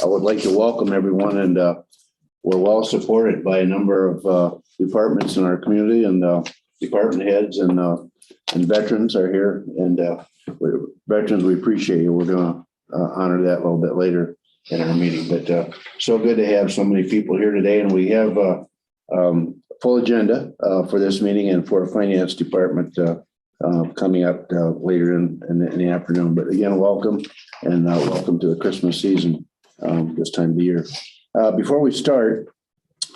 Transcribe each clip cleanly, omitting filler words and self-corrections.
I would like to welcome everyone, and we're well supported by a number of departments in our community, and department heads and veterans are here. And veterans, we appreciate you. We're going to honor that a little bit later in our meeting. But so good to have so many people here today, and we have a full agenda for this meeting and for our finance department coming up later in the afternoon. But again, welcome, and welcome to the Christmas season this time of the year. Before we start,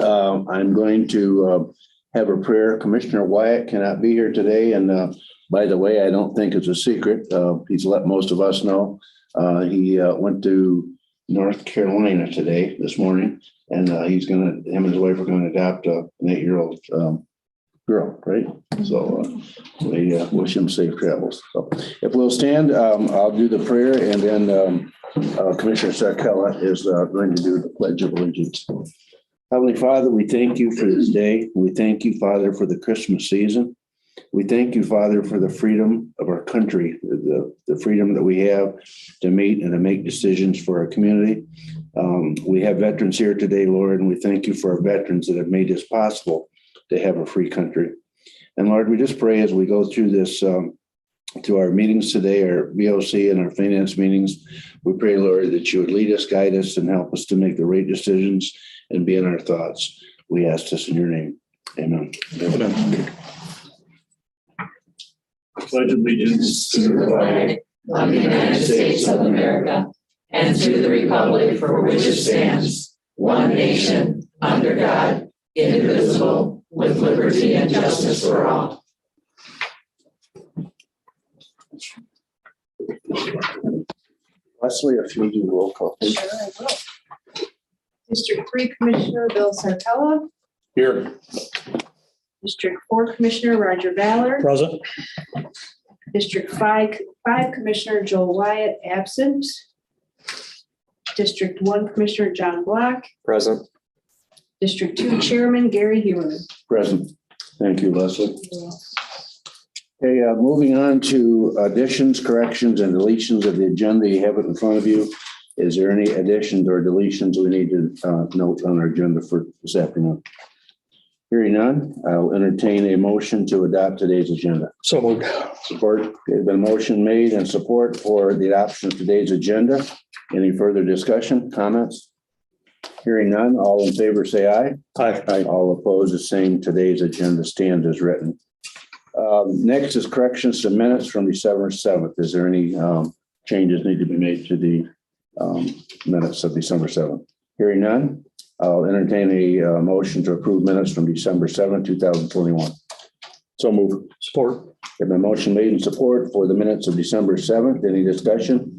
I'm going to have a prayer. Commissioner Wyatt cannot be here today. And by the way, I don't think it's a secret. He's let most of us know. He went to North Carolina this morning, and him and his wife are going to adopt an 8-year-old girl, right? So we wish him safe travels. So if we'll stand, I'll do the prayer, and then Commissioner Sarkella is going to do the Pledge of Allegiance. Heavenly Father, we thank you for this day. We thank you, Father, for the Christmas season. We thank you, Father, for the freedom of our country, the freedom that we have to meet and to make decisions for our community. We have veterans here today, Lord, and we thank you for our veterans that have made this possible to have a free country. And Lord, we just pray as we go through this, to our meetings today, our VOC and our finance meetings, we pray, Lord, that you would lead us, guide us, and help us to make the right decisions and be in our thoughts. We ask this in your name. Amen. Amen. Pledge allegiance to the flag of the United States of America and to the republic for which it stands, one nation, under God, indivisible, with liberty and justice for all. Leslie, if you do roll call. Sure, I will. District 3 Commissioner Bill Sartella. Here. District 4 Commissioner Roger Ballard. Present. District 5 Commissioner Joel Wyatt, absent. District 1 Commissioner John Block. Present. District 2 Chairman Gary Heuer. Present. Thank you, Leslie. Okay, moving on to additions, corrections, and deletions of the agenda. You have it in front of you. Is there any additions or deletions we need to note on our agenda for this afternoon? Hearing none, I'll entertain a motion to adopt today's agenda. So moved. Support. There's been a motion made and support for the adoption of today's agenda. Any further discussion, comments? Hearing none, all in favor say aye. Aye. Aye. All opposed, the same. Today's agenda stands as written. Next is corrections to minutes from December 7th. Is there any changes need to be made to the minutes of December 7th? Hearing none, I'll entertain a motion to approve minutes from December 7th, 2021. So move. Support. Have a motion made in support for the minutes of December 7th. Any discussion?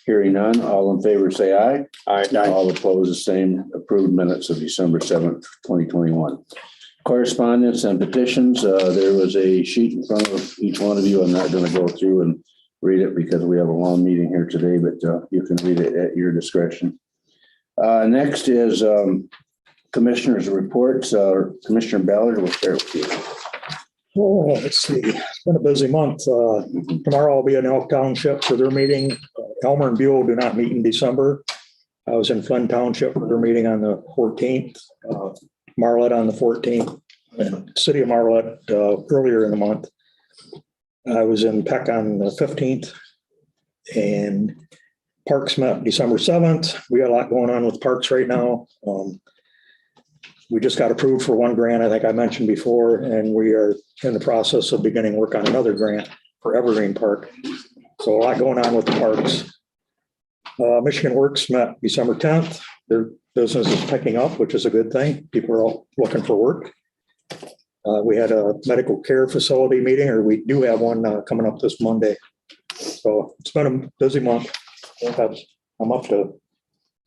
Hearing none, all in favor say aye. Aye. All opposed, the same. Approved minutes of December 7th, 2021. Correspondence and petitions. There was a sheet in front of each one of you. I'm not going to go through and read it because we have a long meeting here today, but you can read it at your discretion. Next is commissioners' reports. Commissioner Ballard, will start with you. Oh, let's see. It's been a busy month. Tomorrow I'll be in Elk Township for their meeting. Elmer and Buell do not meet in December. I was in Flynn Township for their meeting on the 14th. Marlette on the 14th, and City of Marlette earlier in the month. I was in Peck on the 15th, and Parks met December 7th. We got a lot going on with Parks right now. We just got approved for one grant, I think I mentioned before, and we are in the process of beginning work on another grant for Evergreen Park. So a lot going on with the parks. Michigan Works met December 10th. Their business is picking up, which is a good thing. People are all looking for work. We had a medical care facility meeting, or we do have one coming up this Monday. So it's been a busy month. I'm up to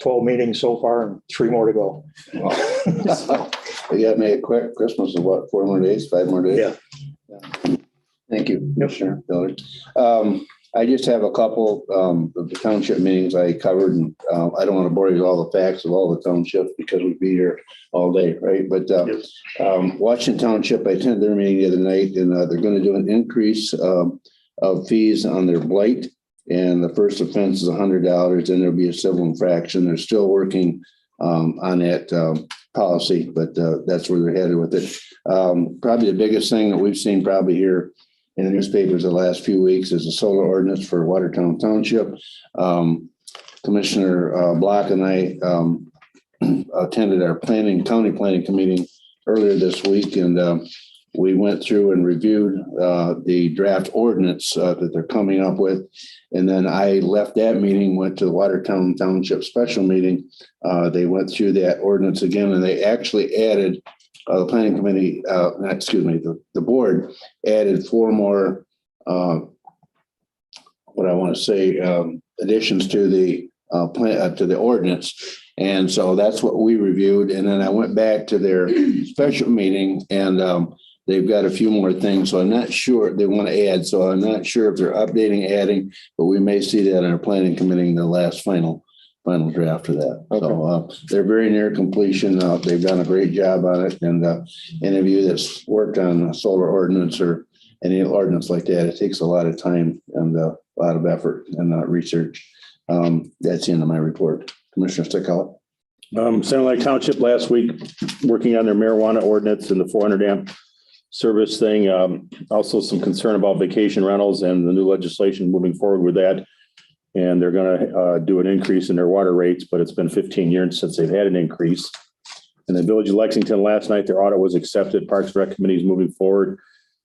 12 meetings so far and 3 more to go. You got me a quick Christmas of what, 4 more days, 5 more days? Yeah. Thank you, Commissioner Miller. I just have a couple of the township meetings I covered, and I don't want to bore you with all the facts of all the townships because we'd be here all day, right? But Washington Township, I attended their meeting the other night, and they're going to do an increase of fees on their blight. And the first offense is $100, and there'll be a civil infraction. They're still working on that policy, but that's where they're headed with it. Probably the biggest thing that we've seen probably here in the newspapers the last few weeks is a solar ordinance for Watertown Township. Commissioner Block and I attended our county planning committee earlier this week, and we went through and reviewed the draft ordinance that they're coming up with. And then I left that meeting, went to the Watertown Township special meeting. They went through that ordinance again, and they actually added the planning committee, the board added 4 more, additions to the to the ordinance. And so that's what we reviewed. And then I went back to their special meeting, and they've got a few more things. So I'm not sure they want to add. So I'm not sure if they're updating, adding, but we may see that in our planning committee in the last final draft of that. Okay. So they're very near completion. They've done a great job on it. And any of you that's worked on a solar ordinance or any ordinance like that, it takes a lot of time and a lot of effort and research. That's the end of my report. Commissioner Stickout. Center Lake Township last week, working on their marijuana ordinance and the 400 amp service thing. Also some concern about vacation rentals and the new legislation moving forward with that. And they're going to do an increase in their water rates, but it's been 15 years since they've had an increase. In the Village of Lexington last night, their audit was accepted. Parks and Rec Committee is moving forward,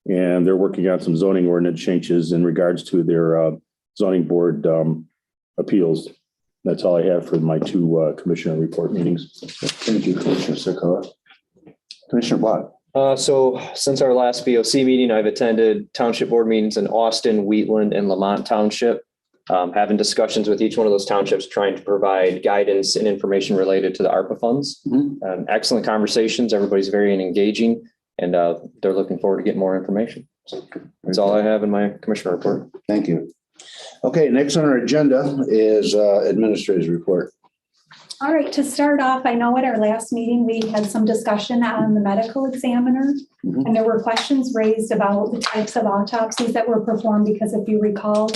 and they're working on some zoning ordinance changes in regards to their zoning board appeals. That's all I have for my 2 commissioner report meetings. Thank you, Commissioner Stickout. Commissioner Block. So since our last VOC meeting, I've attended township board meetings in Austin, Wheatland, and Lamont Township, having discussions with each one of those townships, trying to provide guidance and information related to the ARPA funds. Mm-hmm. Excellent conversations. Everybody's very engaging, and they're looking forward to getting more information. So that's all I have in my commissioner report. Thank you. Okay, next on our agenda is administrator's report. All right, to start off, I know at our last meeting, we had some discussion on the medical examiner, and there were questions raised about the types of autopsies that were performed, because if you recall,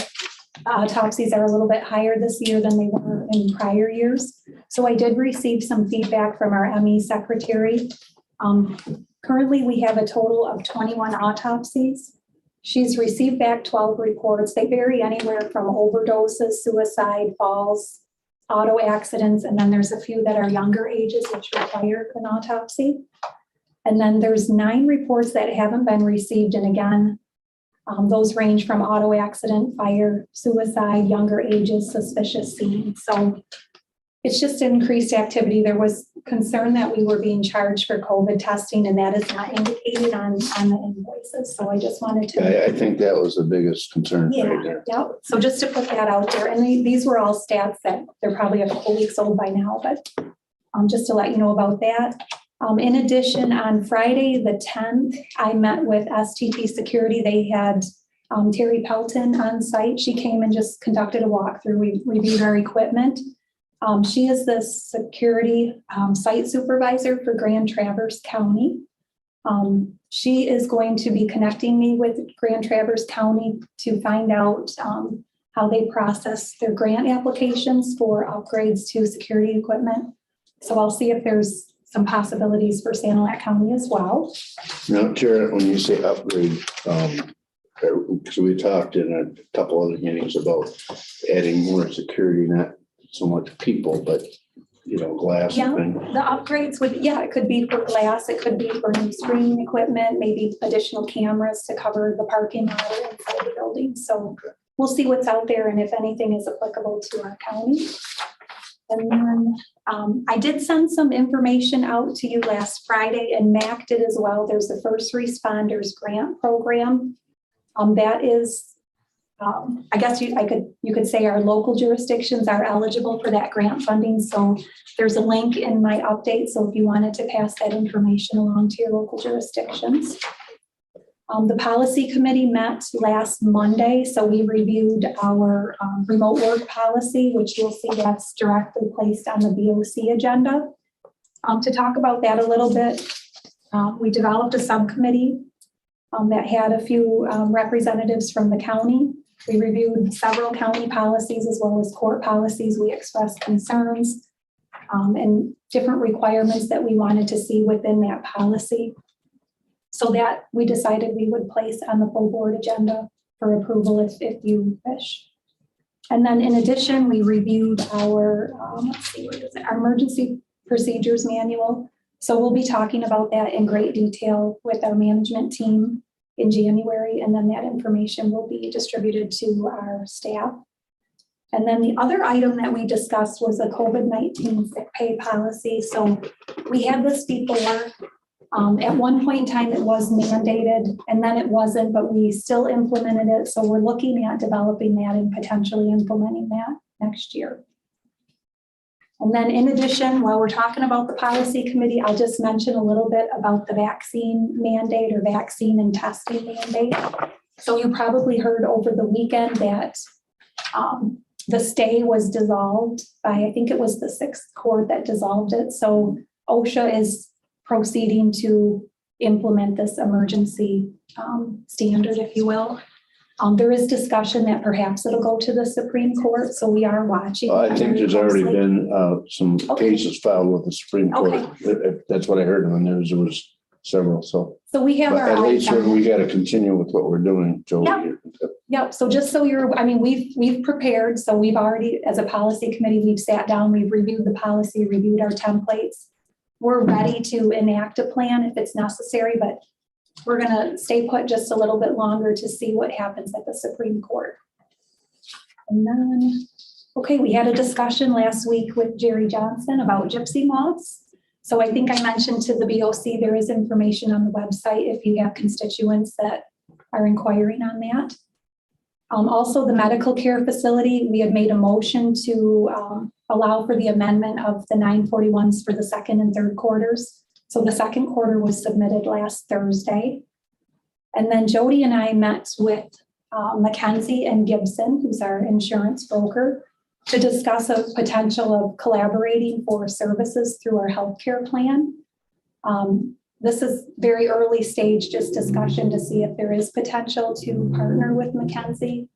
autopsies are a little bit higher this year than they were in prior years. So I did receive some feedback from our ME secretary. Currently, we have a total of 21 autopsies. She's received back 12 reports. They vary anywhere from overdoses, suicide, falls, auto accidents, and then there's a few that are younger ages which require an autopsy. And then there's 9 reports that haven't been received. And again, those range from auto accident, fire, suicide, younger ages, suspicious scene. So it's just increased activity. There was concern that we were being charged for COVID testing, and that is not indicated on the invoices. So I just wanted to. I think that was the biggest concern. Yeah, right there. yeah. So just to put that out there, and these were all stats that they're probably a couple weeks old by now, but just to let you know about that. In addition, on Friday, the 10th, I met with STP Security. They had Terry Pelton on site. She came and just conducted a walkthrough. We reviewed our equipment. She is the security site supervisor for Grand Traverse County. She is going to be connecting me with Grand Traverse County to find out how they process their grant applications for upgrades to security equipment. So I'll see if there's some possibilities for Sanilac County as well. Now, Tara, when you say upgrade, because we talked in a couple other meetings about adding more security, not so much people, but glass. Yeah, and the upgrades would, it could be for glass, it could be for new screening equipment, maybe additional cameras to cover the parking lot or inside the building. So we'll see what's out there and if anything is applicable to our county. And then I did send some information out to you last Friday, and Mac did as well. There's the First Responders Grant Program. That is I guess you could say our local jurisdictions are eligible for that grant funding. So there's a link in my update. So if you wanted to pass that information along to your local jurisdictions. The policy committee met last Monday. So we reviewed our remote work policy, which you'll see that's directly placed on the BOC agenda. To talk about that a little bit, we developed a subcommittee that had a few representatives from the county. We reviewed several county policies as well as court policies. We expressed concerns and different requirements that we wanted to see within that policy. So that we decided we would place on the full board agenda for approval if you wish. And then in addition, we reviewed our, our emergency procedures manual. So we'll be talking about that in great detail with our management team in January, and then that information will be distributed to our staff. And then the other item that we discussed was a COVID-19 sick pay policy. So we had this before. At one point in time, it was mandated, and then it wasn't, but we still implemented it. So we're looking at developing that and potentially implementing that next year. And then in addition, while we're talking about the policy committee, I'll just mention a little bit about the vaccine mandate or vaccine and testing mandate. So you probably heard over the weekend that the stay was dissolved by, I think it was the 6th court that dissolved it. So OSHA is proceeding to implement this emergency standard, if you will. There is discussion that perhaps it'll go to the Supreme Court, so we are watching. I think there's already been some cases filed with the Supreme Court. That's what I heard in the news. There was several, so we have our at eyes least on we it. got to continue with what we're doing, Joe. Yep. So just so you're, I mean, we've prepared. So we've already, as a policy committee, we've sat down, we've reviewed the policy, reviewed our templates. We're ready to enact a plan if it's necessary, but we're going to stay put just a little bit longer to see what happens at the Supreme Court. And then, okay, we had a discussion last week with Jerry Johnson about gypsy moths. So I think I mentioned to the BOC, there is information on the website if you have constituents that are inquiring on that. Also, the medical care facility, we had made a motion to allow for the amendment of the 941s for the 2nd and 3rd quarters. So the 2nd quarter was submitted last Thursday. And then Jody and I met with Mackenzie and Gibson, who's our insurance broker, to discuss a potential of collaborating for services through our healthcare plan. This is very early stage, just discussion to see if there is potential to partner with Mackenzie.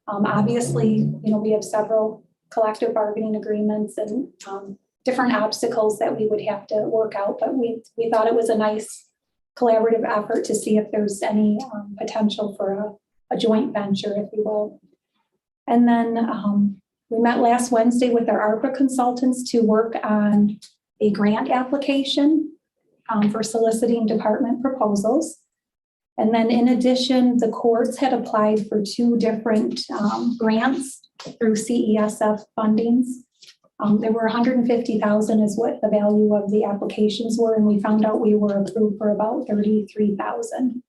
Obviously, we have several collective bargaining agreements and different obstacles that we would have to work out, but we thought it was a nice collaborative effort to see if there's any potential for a joint venture, if you will. And then we met last Wednesday with our ARPA consultants to work on a grant application for soliciting department proposals. And then in addition, the courts had applied for 2 different grants through CESF fundings. There were 150,000 is what the value of the applications were, and we found out we were approved for about 33,000.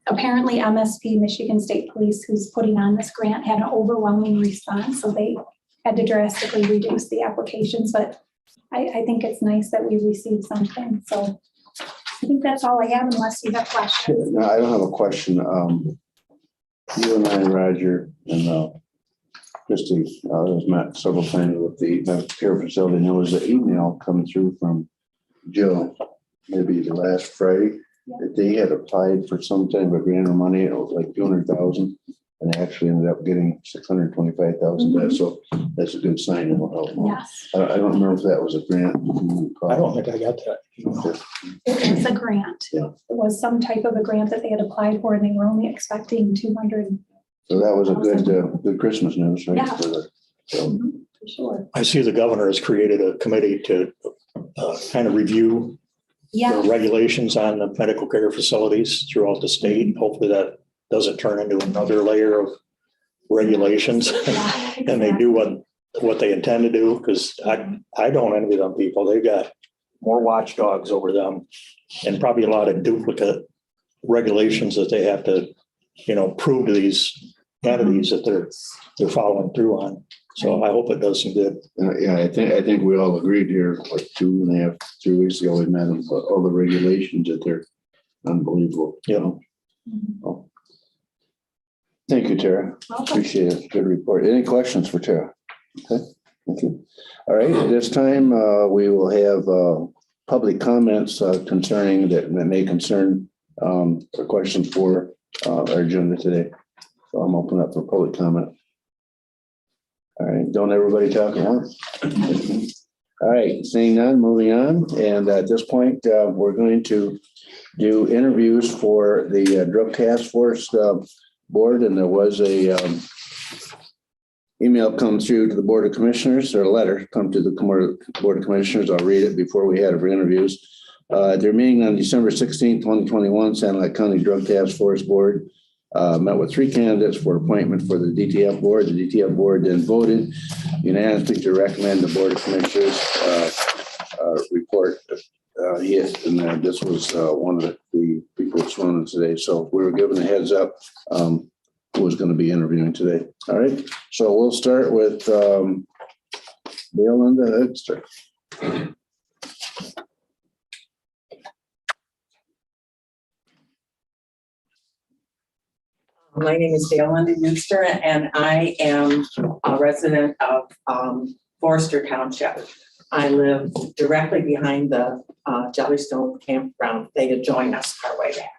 Apparently MSP, Michigan State Police, who's putting on this grant, had an overwhelming response, so they had to drastically reduce the applications, but I think it's nice that we received something. So I think that's all I have unless you have questions. No, I don't have a question. You and I, Roger, and Christie, has met several times with the care facility, and there was an email coming through from Jill, maybe the last Friday, that they had applied for some type of grant or money. It was like 200,000, and they actually ended up getting 625,000. So that's a good sign. It'll help. Yes. I don't remember if that was a grant. I don't think I got that. It's a grant. Yeah. It was some type of a grant that they had applied for, and they were only expecting 200. So that was a good Christmas news, right? Yeah. For sure. I see the governor has created a committee to kind of review Yeah. the regulations on the medical care facilities throughout the state. Hopefully that doesn't turn into another layer of regulations Yeah, and they do what they intend to do, because I don't envy them people. They've got more watchdogs over them and probably a lot of duplicate regulations that they have to, prove to these entities that they're following through on. So I hope it does some good. Yeah, I think we all agreed here, like 2.5, 3 weeks ago, we met them, but all the regulations that they're unbelievable. Yeah. Oh. Thank you, Tara. Appreciate it. Good report. Any questions for Tara? Okay, thank you. All right, at this time, we will have public comments concerning that may concern or questions for our agenda today. So I'm open up for public comment. All right, don't everybody talk at once. All right, seeing none, moving on. And at this point, we're going to do interviews for the Drug Task Force board. And there was a email come through to the Board of Commissioners, or a letter come to the Board of Commissioners. I'll read it before we head for interviews. Their meeting on December 16th, 2021, Sanilac County Drug Task Force Board met with 3 candidates for appointment for the DTF board. The DTF board then voted unanimously to recommend the Board of Commissioners report. Yes, and this was one of the people sworn in today. So we were given a heads up who was going to be interviewing today. All right, so we'll start with Dale and Edster. My name is Dale Munster, and I am a resident of Forester Township. I live directly behind the Jellystone campground. They adjoin us our way back.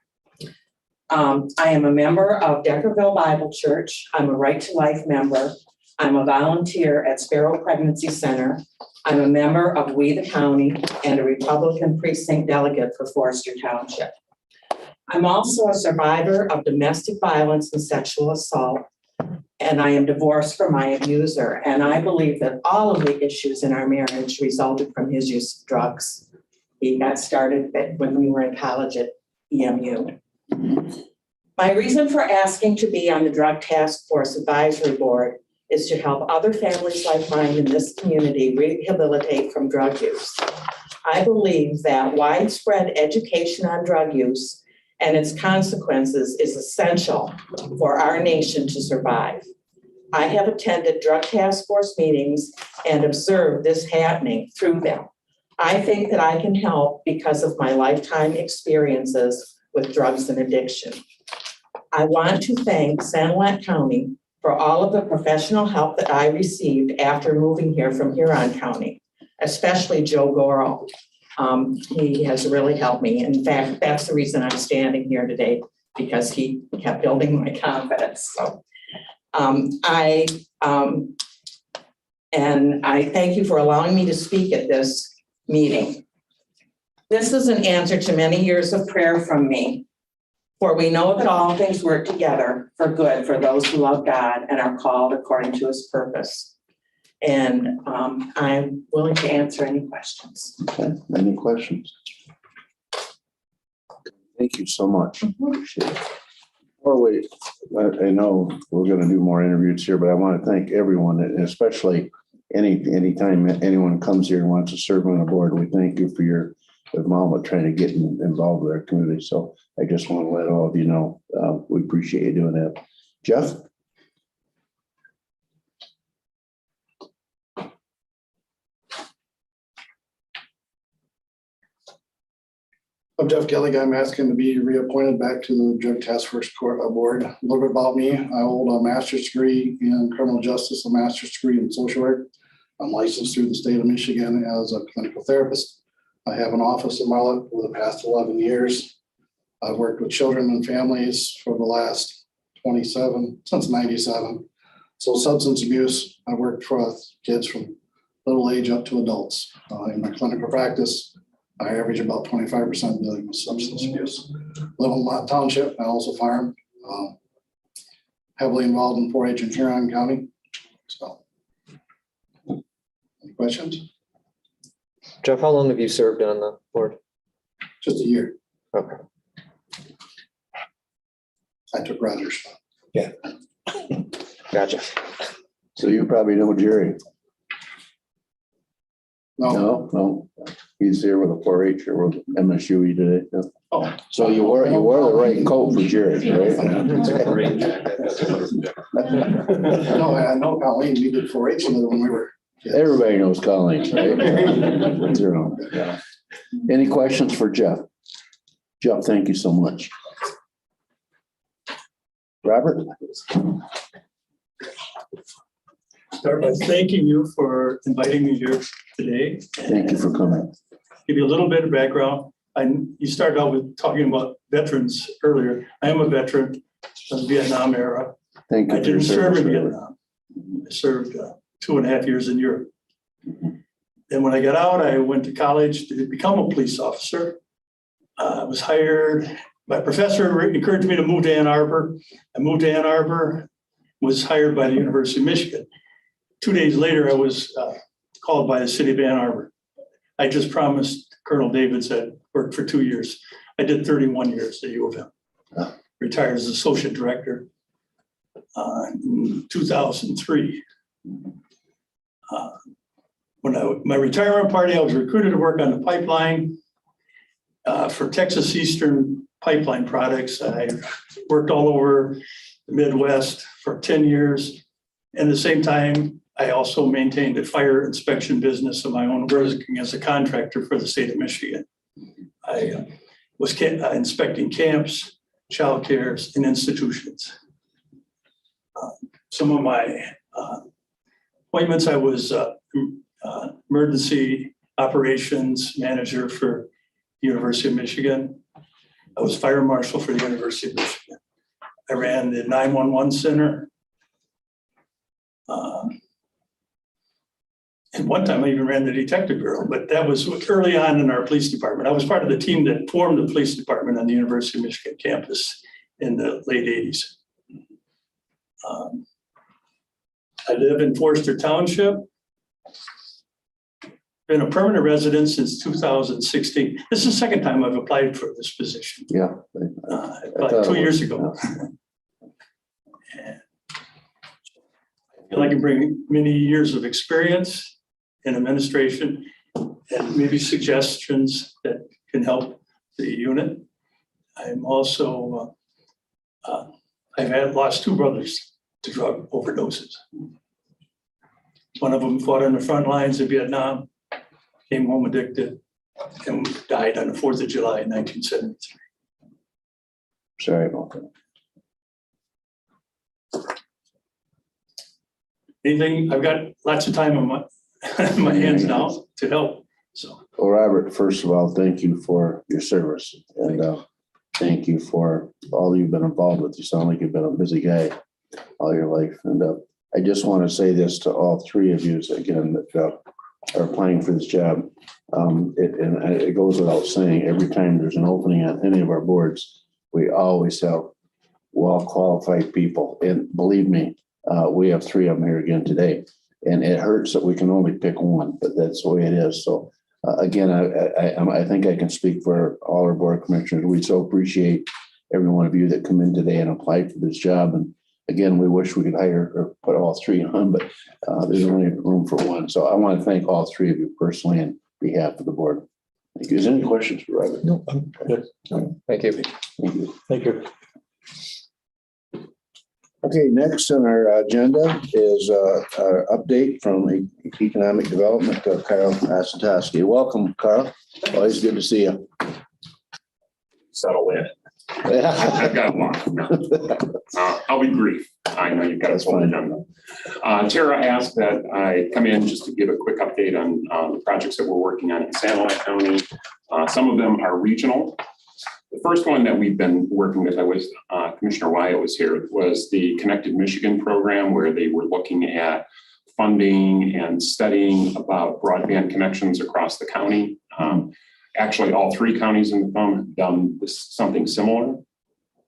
I am a member of Deckerville Bible Church. I'm a Right to Life member. I'm a volunteer at Sparrow Pregnancy Center. I'm a member of We the County and a Republican precinct delegate for Forester Township. I'm also a survivor of domestic violence and sexual assault, and I am divorced from my abuser. And I believe that all of the issues in our marriage resulted from his use of drugs. He got started when we were in college at EMU. My reason for asking to be on the Drug Task Force Advisory Board is to help other families like mine in this community rehabilitate from drug use. I believe that widespread education on drug use and its consequences is essential for our nation to survive. I have attended Drug Task Force meetings and observed this happening through them. I think that I can help because of my lifetime experiences with drugs and addiction. I want to thank Sanilac County for all of the professional help that I received after moving here from Huron County, especially Joe Goro. He has really helped me. In fact, that's the reason I'm standing here today, because he kept building my confidence. So I thank you for allowing me to speak at this meeting. This is an answer to many years of prayer from me, for we know that all things work together for good for those who love God and are called according to his purpose. And I'm willing to answer any questions. Okay, any questions? Thank you so much. Appreciate it. Or wait, I know we're going to do more interviews here, but I want to thank everyone, and especially anytime anyone comes here and wants to serve on the board. We thank you for your involvement trying to get involved with our community. So I just want to let all of you know we appreciate you doing that. Jeff? I'm Jeff Kelly. I'm asking to be reappointed back to the Drug Task Force Board. A little bit about me. I hold a master's degree in criminal justice, a master's degree in social work. I'm licensed through the state of Michigan as a clinical therapist. I have an office in Marlett for the past 11 years. I've worked with children and families for the last since 97. So substance abuse, I worked with kids from little age up to adults. In my clinical practice, I average about 25% dealing with substance abuse. Live in Lott Township. I also farm. Heavily involved in 4-H in Huron County. So, any questions? Jeff, how long have you served on the board? Just a year. Okay. I took Roger's spot. Yeah. Gotcha. So you probably know Jerry. No. He's here with a 4-H or with MSU today. Yeah. Oh, So you wore the right coat for Jerry, right? No, I know Colleen, we did 4-H together when we were. kids. Everybody knows Colleen, right? Yeah. Any questions for Jeff? Jeff, thank you so much. Robert? Start by thanking you for inviting me here today. Thank you for coming. Give you a little bit of background. You started out with talking about veterans earlier. I am a veteran of the Vietnam era. Thank you. I for your didn't serve in service. Vietnam. I served 2.5 years in Europe. Then when I got out, I went to college to become a police officer. I was hired. My professor encouraged me to move to Ann Arbor. I moved to Ann Arbor, was hired by the University of Michigan. 2 days later, I was called by the city of Ann Arbor. I just promised Colonel Davids I'd worked for 2 years. I did 31 years at U of M. Retired as associate director in 2003. My retirement party, I was recruited to work on the pipeline for Texas Eastern Pipeline Products. I worked all over the Midwest for 10 years. And at the same time, I also maintained a fire inspection business of my own, working as a contractor for the state of Michigan. I was inspecting camps, childcares, and institutions. Some of my appointments, I was emergency operations manager for the University of Michigan. I was fire marshal for the University of Michigan. I ran the 911 center. And one time I even ran the detective bureau, but that was early on in our police department. I was part of the team that formed the police department on the University of Michigan campus in the late 80s. I live in Forster Township. Been a permanent resident since 2016. This is the second time I've applied for this position. Yeah. About 2 years ago. And I feel I can bring many years of experience in administration and maybe suggestions that can help the unit. I'm also, I've lost 2 brothers to drug overdoses. One of them fought on the front lines of Vietnam, came home addicted, and died on the 4th of July, 1973. Sorry about that. Anything, I've got lots of time on my hands now to help, so. Well, Robert, first of all, thank you for your service and thank you for all you've been involved with. You sound like you've been a busy guy all your life. And I just want to say this to all 3 of you again that are applying for this job. It goes without saying, every time there's an opening on any of our boards, we always have well-qualified people. And believe me, we have 3 of them here again today. And it hurts that we can only pick one, but that's the way it is. So again, I think I can speak for all our board commissioners. We so appreciate every one of you that come in today and apply for this job. And again, we wish we could hire or put all 3 on, but there's only room for 1. So I want to thank all 3 of you personally on behalf of the board. Thank you. Is there any questions for Robert? No, I'm good. Thank you. Thank you. Thank you. Okay, next on our agenda is our update from Economic Development, Carl Asatowski. Welcome, Carl. Always good to see you. Settle in. I've got a lot. No. I'll be brief. I know you've got a full agenda. Tara asked that I come in just to give a quick update on the projects that we're working on in Sanilac County. Some of them are regional. The first one that we've been working with, Commissioner Wyatt was here, was the Connected Michigan program, where they were looking at funding and studying about broadband connections across the county. Actually, all 3 counties in the thumb have done something similar.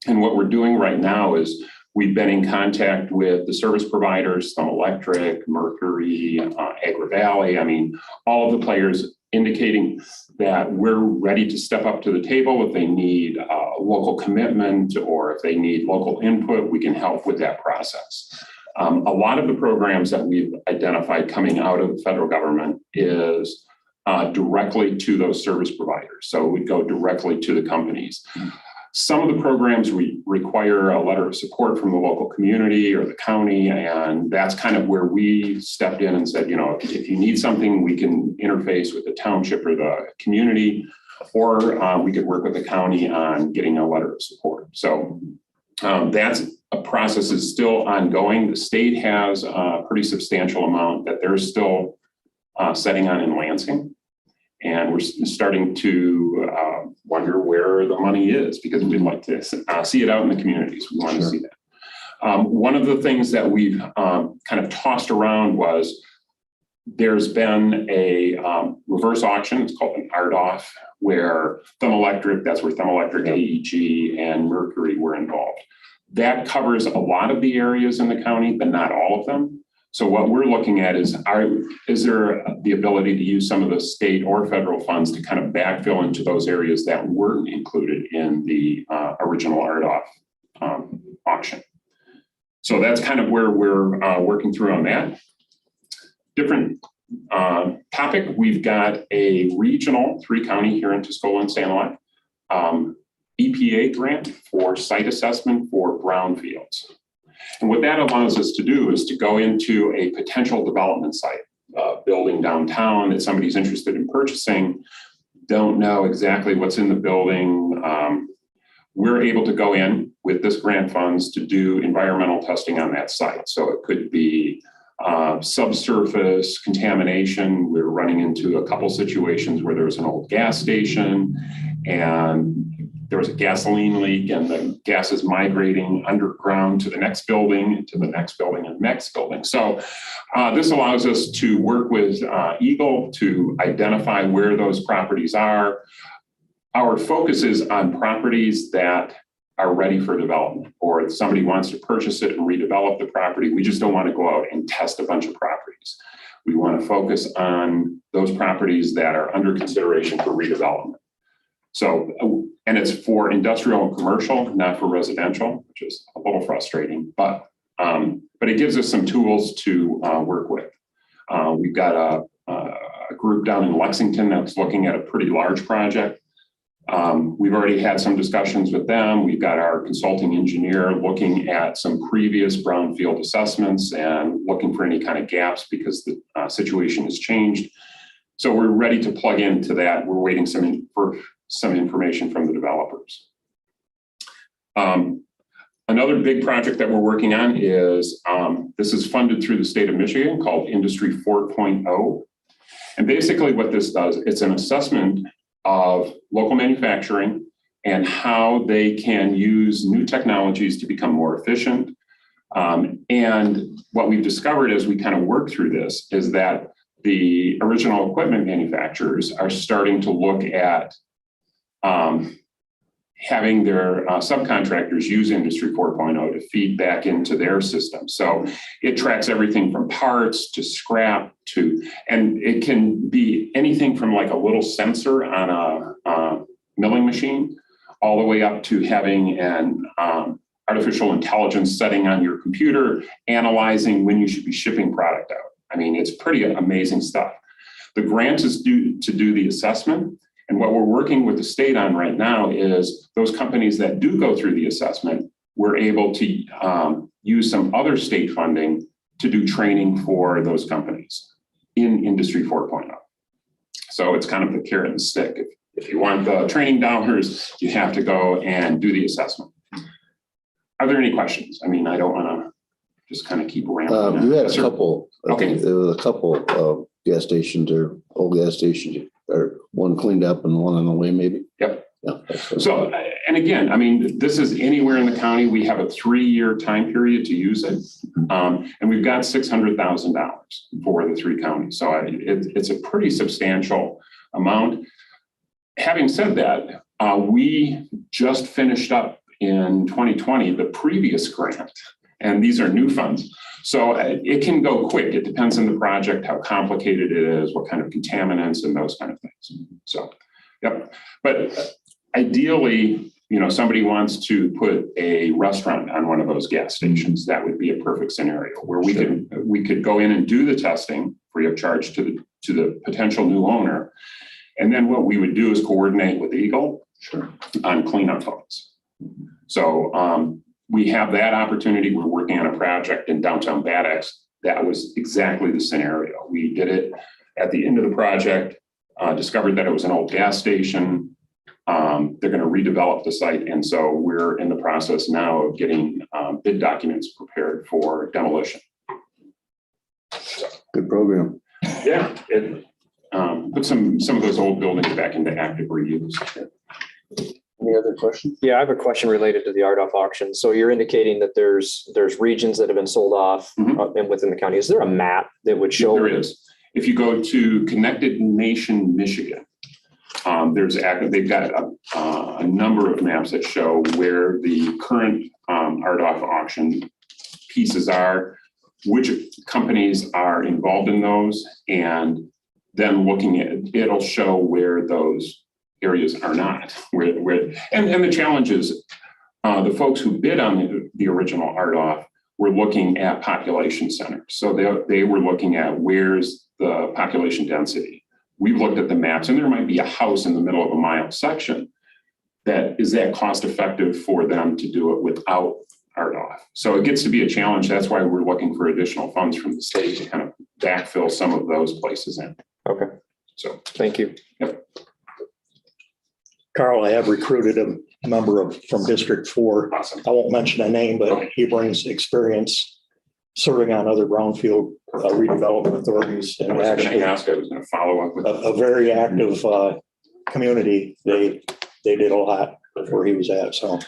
And what we're doing right now is we've been in contact with the service providers, Thumb Electric, Mercury, Agra Valley. I mean, all of the players indicating that we're ready to step up to the table. If they need a local commitment or if they need local input, we can help with that process. A lot of the programs that we've identified coming out of the federal government is directly to those service providers. So we go directly to the companies. Some of the programs require a letter of support from the local community or the county, and that's kind of where we stepped in and said, you know, if you need something, we can interface with the township or the community, or we could work with the county on getting a letter of support. So that's a process is still ongoing. The state has a pretty substantial amount that they're still setting on in Lansing. And we're starting to wonder where the money is, because we'd like to see it out in the communities. We want to see that. One of the things that we've kind of tossed around was there's been a reverse auction. It's called an RDOF, where Thermoelectric, that's where Thermoelectric, AEG, and Mercury were involved. That covers a lot of the areas in the county, but not all of them. So what we're looking at is there the ability to use some of the state or federal funds to kind of backfill into those areas that weren't included in the original RDOF auction. So that's kind of where we're working through on that. Different topic, we've got a regional 3-county here in Tuscola and Sanilac EPA grant for site assessment for brownfields. And what that allows us to do is to go into a potential development site, building downtown that somebody's interested in purchasing, don't know exactly what's in the building. We're able to go in with this grant funds to do environmental testing on that site. So it could be subsurface contamination. We're running into a couple situations where there was an old gas station and there was a gasoline leak, and the gas is migrating underground to the next building, to the next building, and next building. So this allows us to work with Eagle to identify where those properties are. Our focus is on properties that are ready for development, or if somebody wants to purchase it and redevelop the property. We just don't want to go out and test a bunch of properties. We want to focus on those properties that are under consideration for redevelopment. So, and it's for industrial and commercial, not for residential, which is a little frustrating, but it gives us some tools to work with. We've got a group down in Lexington that's looking at a pretty large project. We've already had some discussions with them. We've got our consulting engineer looking at some previous brownfield assessments and looking for any kind of gaps because the situation has changed. So we're ready to plug into that. We're waiting for some information from the developers. Another big project that we're working on is, this is funded through the state of Michigan, called Industry 4.0. And basically what this does, it's an assessment of local manufacturing and how they can use new technologies to become more efficient. And what we've discovered as we kind of work through this is that the original equipment manufacturers are starting to look at having their subcontractors use Industry 4.0 to feed back into their system. So it tracks everything from parts to scrap to, and it can be anything from like a little sensor on a milling machine all the way up to having an artificial intelligence setting on your computer, analyzing when you should be shipping product out. I mean, it's pretty amazing stuff. The grant is due to do the assessment. And what we're working with the state on right now is those companies that do go through the assessment, we're able to use some other state funding to do training for those companies in Industry 4.0. So it's kind of the carrot and stick. If you want the training dollars, you have to go and do the assessment. Are there any questions? I mean, I don't want to just kind of keep rambling. You had a couple, I Okay. think there was a couple of gas stations or old gas stations, or one cleaned up and one on the way maybe. Yep. Yeah. So, and again, I mean, this is anywhere in the county. We have a 3-year time period to use it. And we've got $600,000 for the 3 counties. So it's a pretty substantial amount. Having said that, we just finished up in 2020, the previous grant, and these are new funds. So it can go quick. It depends on the project, how complicated it is, what kind of contaminants and those kind of things. So, yep. But ideally, you know, somebody wants to put a restaurant on one of those gas stations. That would be a perfect scenario where we could go in and do the testing free of charge to the potential new owner. And then what we would do is coordinate with Eagle on cleanup funds. So we have that opportunity. We're working on a project in downtown Bad Axe. That was exactly the scenario. We did it at the end of the project, discovered that it was an old gas station. They're going to redevelop the site. And so we're in the process now of getting bid documents prepared for demolition. Good program. Yeah, it put some of those old buildings back into active reuse. Any other questions? Yeah, I have a question related to the RDOF auction. So you're indicating that there's regions that have been sold off and within the county. Is there a map that would show? There is. If you go to Connected Nation, Michigan, they've got a number of maps that show where the current RDOF auction pieces are, which companies are involved in those, and then looking at it'll show where those areas are not. And the challenge is the folks who bid on the original RDOF were looking at population centers. So they were looking at where's the population density. We've looked at the maps, and there might be a house in the middle of a mile section that cost effective for them to do it without RDOF. So it gets to be a challenge. That's why we're looking for additional funds from the state to kind of backfill some of those places in. Okay. So thank you. Yep. Carl, I have recruited a member from District 4. Awesome. I won't mention a name, but he brings experience serving on other brownfield redevelopment authorities. And I was going actually to ask, I was going to follow up with a very active community. They did a lot where he was at. So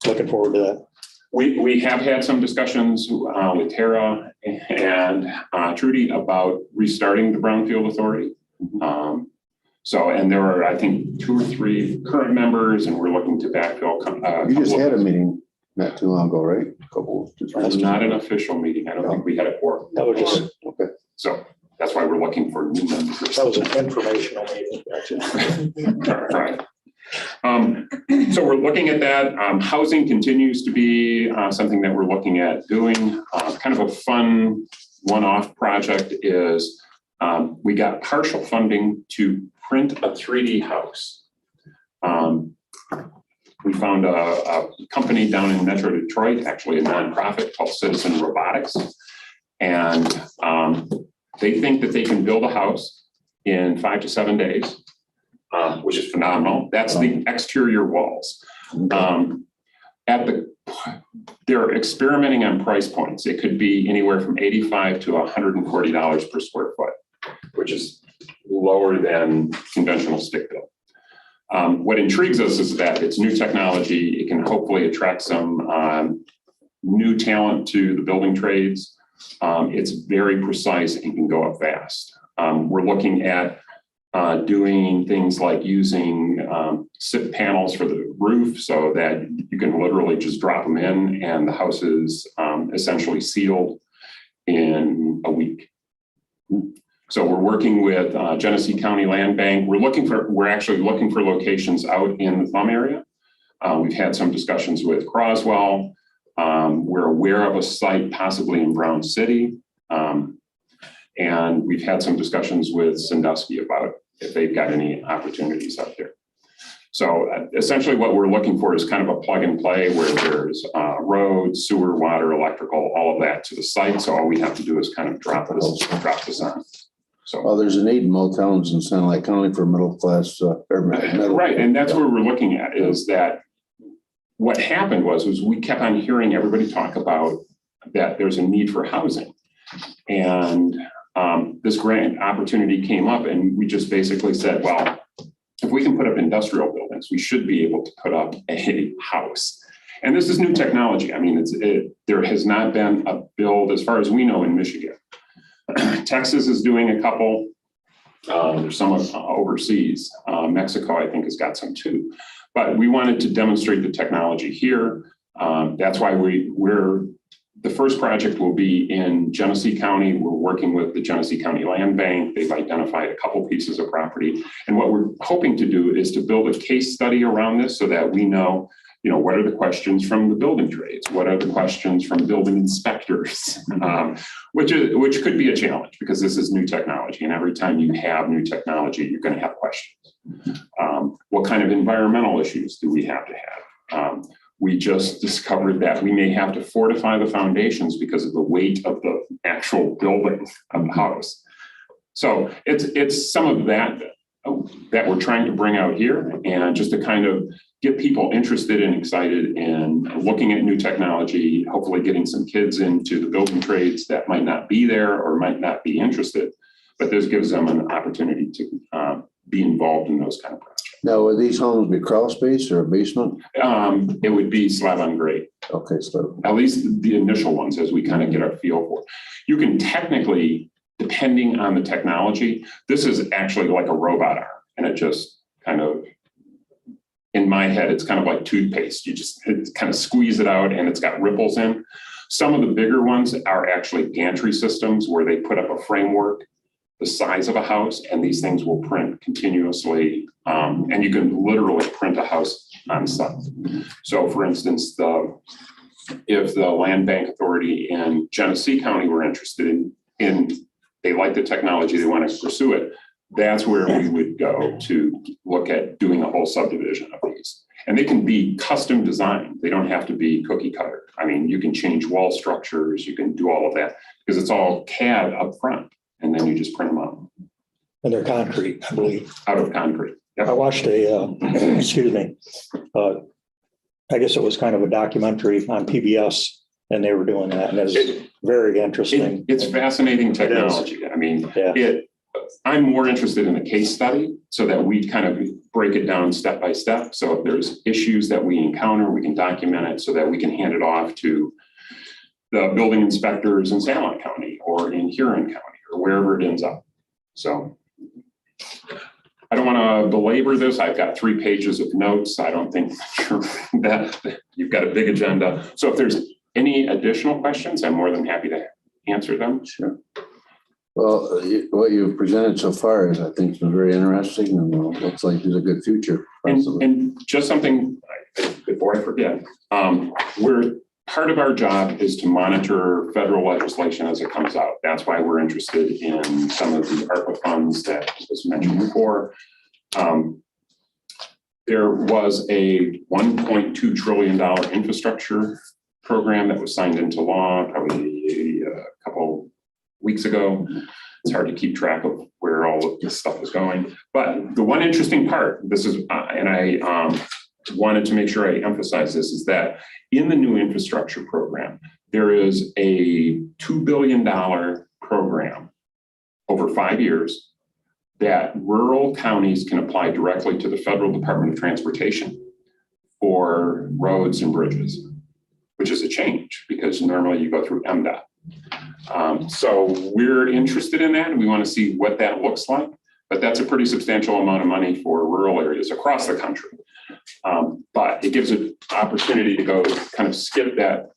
looking forward to that. We have had some discussions with Tara and Trudy about restarting the Brownfield Authority. And there are, I think, 2 or 3 current members, and we're looking to backfill. You just had a meeting not too long ago, right? It was not an official meeting. I don't think we had a quorum. That was just Okay. So that's why we're looking for new members. that was an informational meeting. Right. So we're looking at that. Housing continues to be something that we're looking at doing. Kind of a fun one-off project is we got partial funding to print a 3D house. We found a company down in Metro Detroit, actually a nonprofit called Citizen Robotics. And they think that they can build a house in 5 to 7 days. Which is phenomenal. That's the exterior walls. They're experimenting on price points. It could be anywhere from $85 to $140 per square foot, which is lower than conventional stick built. What intrigues us is that it's new technology. It can hopefully attract some new talent to the building trades. It's very precise and can go up fast. We're looking at doing things like using SIP panels for the roof so that you can literally just drop them in and the house is essentially sealed in a week. So we're working with Genesee County Land Bank. We're actually looking for locations out in the Thumb area. We've had some discussions with Croswell. We're aware of a site possibly in Brown City. And we've had some discussions with Sandusky about if they've got any opportunities out there. So essentially what we're looking for is kind of a plug and play where there's roads, sewer, water, electrical, all of that to the site. So all we have to do is kind of drop this on. So Well, there's a need in most towns in Sunlight County for middle class. Right, and that's what we're looking at is that what happened was we kept on hearing everybody talk about that there's a need for housing. And this grant opportunity came up and we just basically said, well, if we can put up industrial buildings, we should be able to put up a house. And this is new technology. I mean, there has not been a build as far as we know in Michigan. Texas is doing a couple. There's some overseas. Mexico, I think, has got some too. But we wanted to demonstrate the technology here. That's why the first project will be in Genesee County. We're working with the Genesee County Land Bank. They've identified a couple pieces of property. And what we're hoping to do is to build a case study around this so that we know, what are the questions from the building trades? What are the questions from building inspectors? Which could be a challenge because this is new technology. And every time you have new technology, you're going to have questions. What kind of environmental issues do we have to have? we just discovered that we may have to fortify the foundations because of the weight of the actual building of the house. So it's some of that we're trying to bring out here, and just to kind of get people interested and excited in looking at new technology, hopefully getting some kids into the building trades that might not be there or might not be interested. But this gives them an opportunity to be involved in those kind of projects. Now, would these homes be crawl space or a basement? It would be slab on grade, Okay, so, at least the initial ones, as we kind of get our feel for it. You can technically, depending on the technology, this is actually like a robot arm, and it just kind of, in my head, it's kind of like toothpaste. It kind of squeeze it out and it's got ripples in. Some of the bigger ones are actually gantry systems where they put up a framework the size of a house, and these things will print continuously. And you can literally print a house on site. So for instance, if the Land Bank Authority in Genesee County were interested in they like the technology, they want to pursue it, that's where we would go to look at doing a whole subdivision of these. And they can be custom designed. They don't have to be cookie cutter. I mean, you can change wall structures, you can do all of that because it's all CAD up front, and then you just print them out. And they're concrete, I believe. Out of concrete. Yep. I watched excuse me, I guess it was kind of a documentary on PBS, and they were doing that, and it was very interesting. It's fascinating technology. I mean, Yeah. I'm more interested in a case study so that we kind of break it down step by step. So if there's issues that we encounter, we can document it so that we can hand it off to the building inspectors in San Juan County or in Huron County or wherever it ends up. So I don't want to belabor this. I've got 3 pages of notes. I don't think that you've got a big agenda. So if there's any additional questions, I'm more than happy to answer them. sure. Well, what you've presented so far is, I think, been very interesting, and looks like there's a good future. And just something before I forget, part of our job is to monitor federal legislation as it comes out. That's why we're interested in some of the ARPA funds that was mentioned before. There was a $1.2 trillion infrastructure program that was signed into law probably a couple weeks ago. It's hard to keep track of where all of this stuff is going. But the one interesting part, this is, and I wanted to make sure I emphasize this, is that in the new infrastructure program, there is a $2 billion program over 5 years that rural counties can apply directly to the Federal Department of Transportation for roads and bridges, which is a change because normally you go through MDOT. So we're interested in that, and we want to see what that looks like, but that's a pretty substantial amount of money for rural areas across the country. But it gives an opportunity to go kind of skip that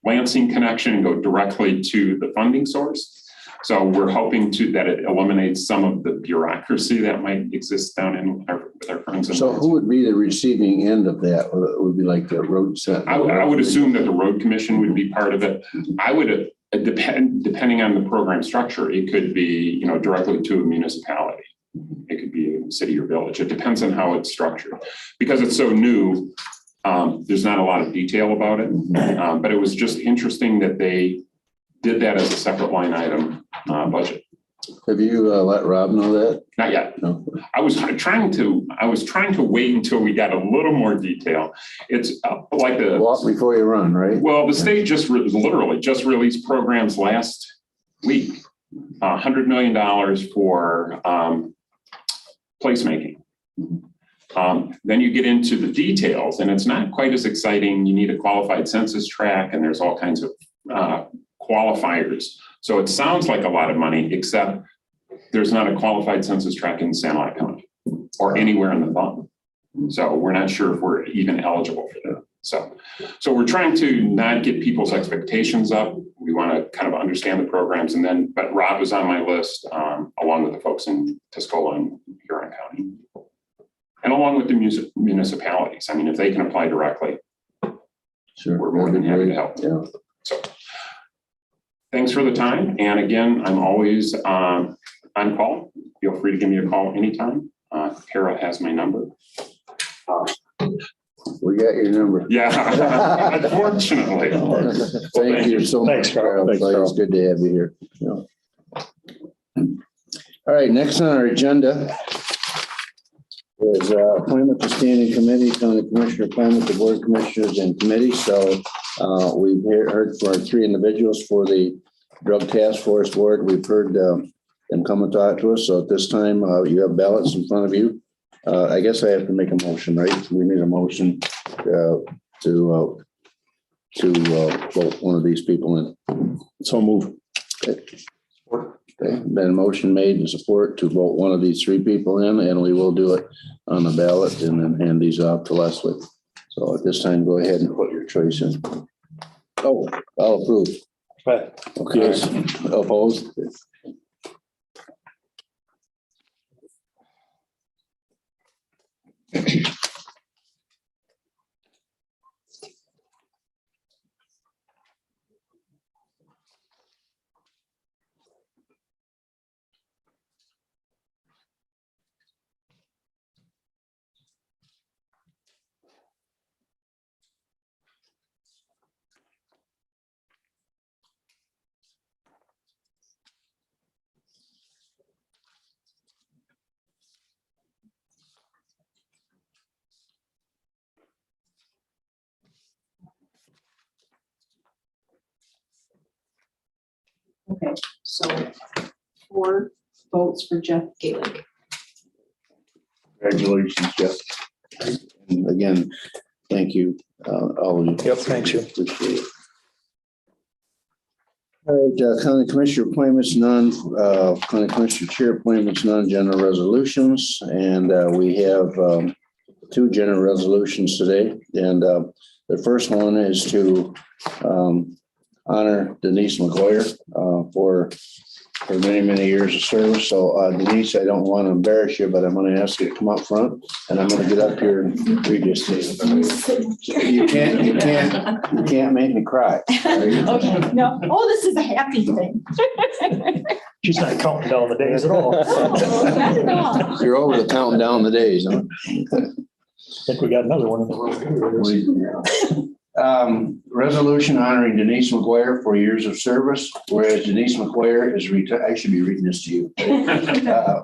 Lansing connection and go directly to the funding source. So we're hoping that it eliminates some of the bureaucracy that might exist down in with our friends. So who would be the receiving end of that? Would be like the road set? I would assume that the road commission would be part of it. I would depending on the program structure, it could be, directly to a municipality. It could be a city or village. It depends on how it's structured. Because it's so new, there's not a lot of detail about it. But it was just interesting that they did that as a separate line item budget. Have you let Rob know that? Not yet. No. I was trying to wait until we got a little more detail. It's like Walk before you run, right? Well, the state literally just released programs last week, $100 million for placemaking. Then you get into the details, and it's not quite as exciting. You need a qualified census tract, and there's all kinds of qualifiers. So it sounds like a lot of money, except there's not a qualified census tract in San Juan County or anywhere in the fund. So we're not sure if we're even eligible for that. So we're trying to not get people's expectations up. We want to kind of understand the programs, but Rob is on my list along with the folks in Tuscola and Huron County, and along with the municipalities. I mean, if they can apply directly, Sure. we're more than happy to help. Yeah. So thanks for the time. And again, I'm always on call. Feel free to give me a call anytime. Tara has my number. We got your number. Yeah, unfortunately. Thank you so much, Thanks, Carl. Carl. Thanks, Carl. It's good to have you here. All right, next on our agenda is appointment to standing committee, county commissioner appointment to board of commissioners and committees. So we've heard from our three individuals for the drug task force board. We've heard them come and talk to us. So at this time, you have ballots in front of you. I guess I have to make a motion, right? We need a motion to vote one of these people in. So move. Okay, been a motion made and support to vote one of these three people in, and we will do it on the ballot and then hand these off to Leslie. So at this time, go ahead and put your choice in. Oh, I'll approve. Okay, Yes. opposed? Okay, so 4 votes for Jeff Gaelic. Congratulations, Jeff. And again, thank you, all of you. Yep, thanks you. Appreciate it. All right, county commissioner appointments, county commissioner chair appointments, non-general resolutions. And we have 2 general resolutions today. And the first one is to honor Denise Mcguire for many, many years of service. So Denise, I don't want to embarrass you, but I'm going to ask you to come up front and I'm going to get up here and read this to you. You can't make me cry. Okay, no, oh, this is a happy thing. She's not counting down the days at all. I You're over the counting down the days, huh? think we got another one in the room. Resolution honoring Denise Mcguire for years of service, whereas Denise Mcguire is retired. I should be reading this to you.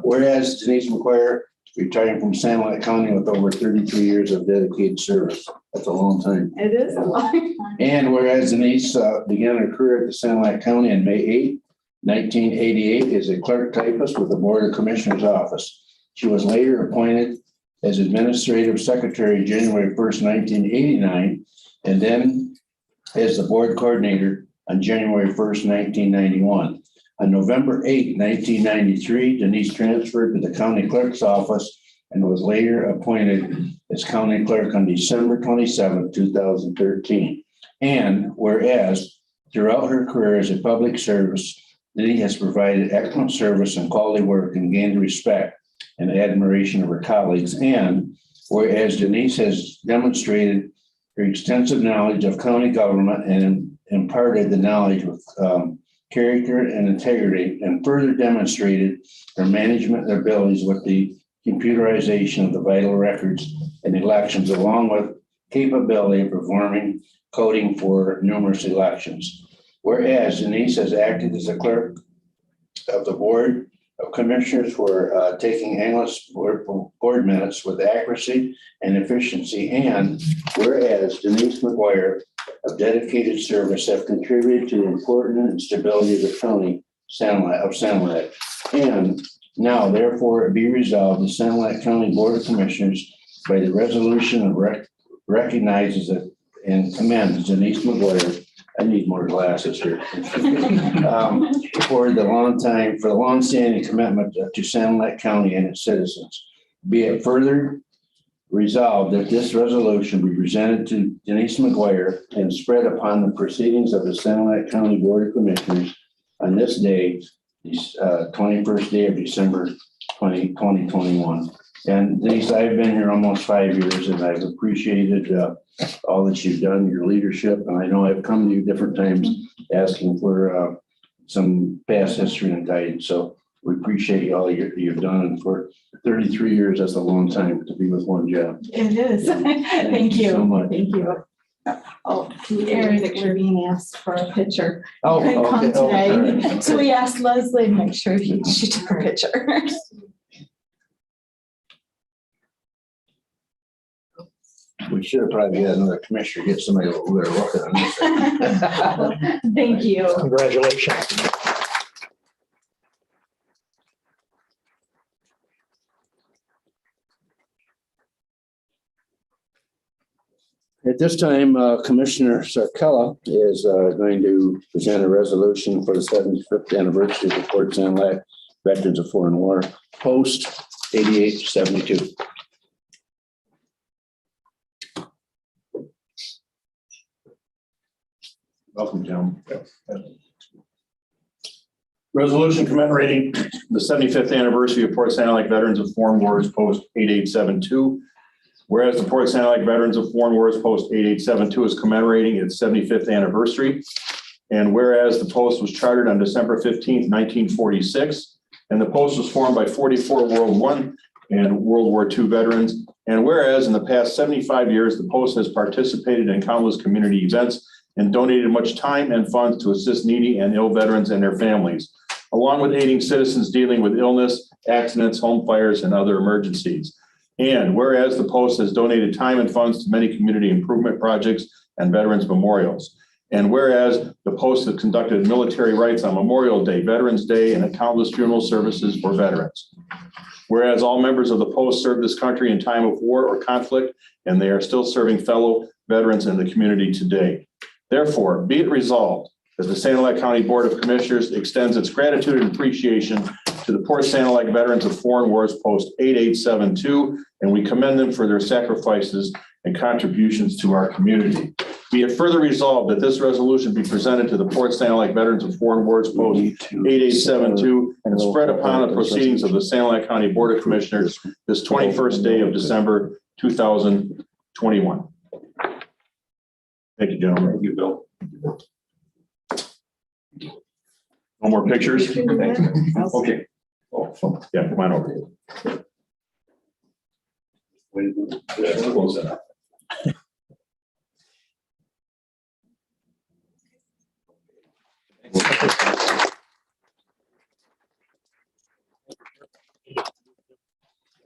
Whereas Denise Mcguire retiring from Sanilac County with over 33 years of dedicated service. That's a long time. It is a long time. And whereas Denise began her career at the Sanilac County on May 8, 1988 as a clerk typist with the Board of Commissioners office. She was later appointed as administrative secretary January 1st, 1989, and then as the board coordinator on January 1st, 1991. On November 8, 1993, Denise transferred to the county clerk's office and was later appointed as county clerk on December 27, 2013. And whereas throughout her career as a public service, Denise has provided excellent service and quality work and gained respect and admiration of her colleagues. And whereas Denise has demonstrated her extensive knowledge of county government and imparted the knowledge with character and integrity, and further demonstrated her management abilities with the computerization of the vital records and elections, along with capability of performing coding for numerous elections. Whereas Denise has acted as a clerk of the Board of Commissioners for taking English board minutes with accuracy and efficiency, and whereas Denise Mcguire of dedicated service have contributed to the important and stability of the county of Sanilac. And now therefore be resolved, the Sanilac County Board of Commissioners by the resolution of recognizes it and commends Denise Mcguire. I need more glasses here. For the long-standing commitment to Sanilac County and its citizens. Be it further resolved that this resolution be presented to Denise Mcguire and spread upon the proceedings of the Sanilac County Board of Commissioners on this day, 21st day of December 2021. And Denise, I've been here almost 5 years and I've appreciated all that you've done, your leadership. And I know I've come to you different times asking for some past history and guidance. So we appreciate all you've done for 33 years. That's a long time to be with one job. It is. Thank you you. so much. Thank you. Oh, Eric, we're being asked for a picture. Oh, Couldn't come okay. Oh, all today. right. So we asked Leslie to make sure she took a picture. We should have probably had another commissioner, get somebody over there looking at this. Thank you. Congratulations. At this time, Commissioner Sarkella is going to present a resolution for the 75th anniversary of the Port Sand Lake Veterans of Foreign War, post 8872. Welcome, John. Resolution commemorating the 75th anniversary of Port Sand Lake Veterans of Foreign Wars, Post 8872. Whereas the Port Sand Lake Veterans of Foreign Wars, Post 8872 is commemorating its 75th anniversary. And whereas the post was chartered on December 15th, 1946, and the post was formed by 44 World War I and World War II veterans. And whereas in the past 75 years, the post has participated in countless community events and donated much time and funds to assist needy and ill veterans and their families, along with aiding citizens dealing with illness, accidents, home fires, and other emergencies. And whereas the post has donated time and funds to many community improvement projects and veterans memorials. And whereas the post has conducted military rites on Memorial Day, Veterans Day, and countless funeral services for veterans. Whereas all members of the post served this country in time of war or conflict, and they are still serving fellow veterans in the community today. Therefore, be it resolved that the Sanilac County Board of Commissioners extends its gratitude and appreciation to the Port Sanilac Veterans of Foreign Wars, Post 8872, and we commend them for their sacrifices and contributions to our community. Be it further resolved that this resolution be presented to the Port Sanilac Veterans of Foreign Wars, Post 8872, and spread upon the proceedings of the Sanilac County Board of Commissioners this 21st day of December 2021. Thank you, gentlemen. Thank you, Bill. No more pictures? Okay. Oh, yeah, come on over here. Yeah, close that up.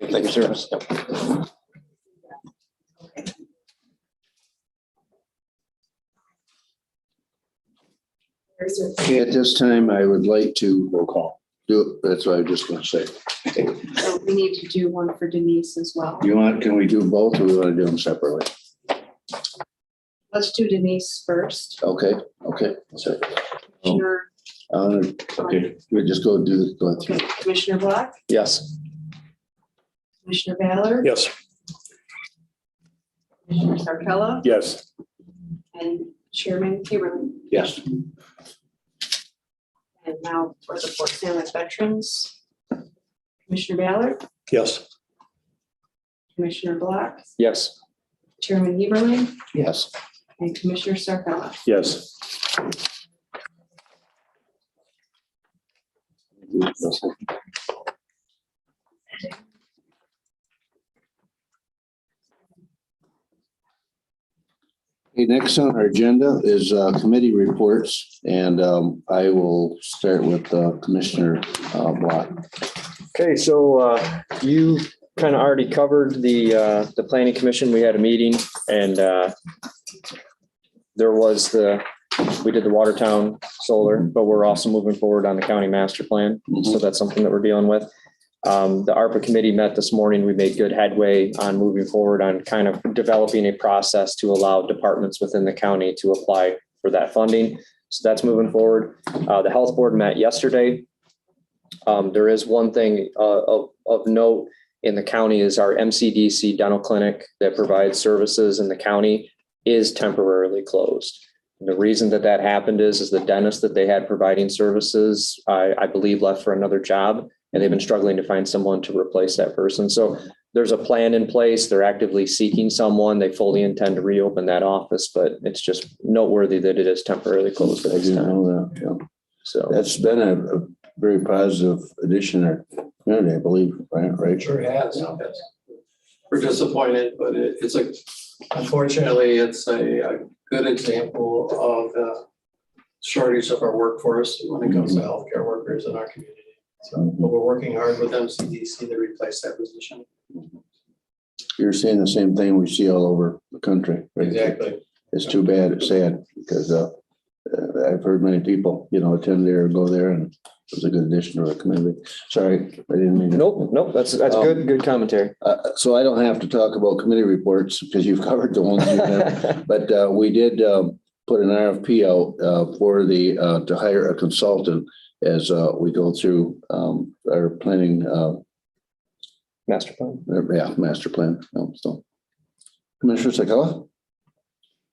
Thank you, sir. Okay, at this time, I would like to roll call. Do it. That's what I was just going to say. So we need to do one for Denise as well. Can we do both or we want to do them separately? Let's do Denise first. Okay, sorry. Commissioner, Okay, we just go through. okay, Commissioner Block, Yes. Commissioner Ballard, Yes. Commissioner Sarkella, Yes. and Chairman Kimberly. Yes. And now for the Port Sanilac Veterans, Commissioner Ballard, Yes. Commissioner Block, Yes. Chairman Heberlin, Yes. and Commissioner Sarkella. Yes. Okay, next on our agenda is committee reports, and I will start with Commissioner Block. Okay, so you kind of already covered the planning commission. We had a meeting and we did the Watertown solar, but we're also moving forward on the county master plan. So that's something that we're dealing with. The ARPA committee met this morning. We made good headway on moving forward on kind of developing a process to allow departments within the county to apply for that funding. So that's moving forward. The health board met yesterday. There is one thing of note in the county is our MCDC dental clinic that provides services in the county is temporarily closed. And the reason that happened is the dentist that they had providing services, I believe, left for another job, and they've been struggling to find someone to replace that person. So there's a plan in place. They're actively seeking someone. They fully intend to reopen that office, but it's just noteworthy that it is temporarily closed at I this didn't time. know that. Yeah. So That's been a very positive addition to our community, I believe, right? Sure has. We're disappointed, but unfortunately, it's a good example of the shortage of our workforce when it comes to healthcare workers in our community. So, but we're working hard with MCDC to replace that position. You're seeing the same thing we see all over the country, right? Exactly. It's too bad, it's sad, because I've heard many people, attend there, go there, and it was a good addition to our community. Sorry, I didn't mean to. Nope, that's good commentary. So I don't have to talk about committee reports because you've covered the ones you have. But we did put an RFP out for to hire a consultant as we go through our planning. Master plan. Master plan. So Commissioner Sakala?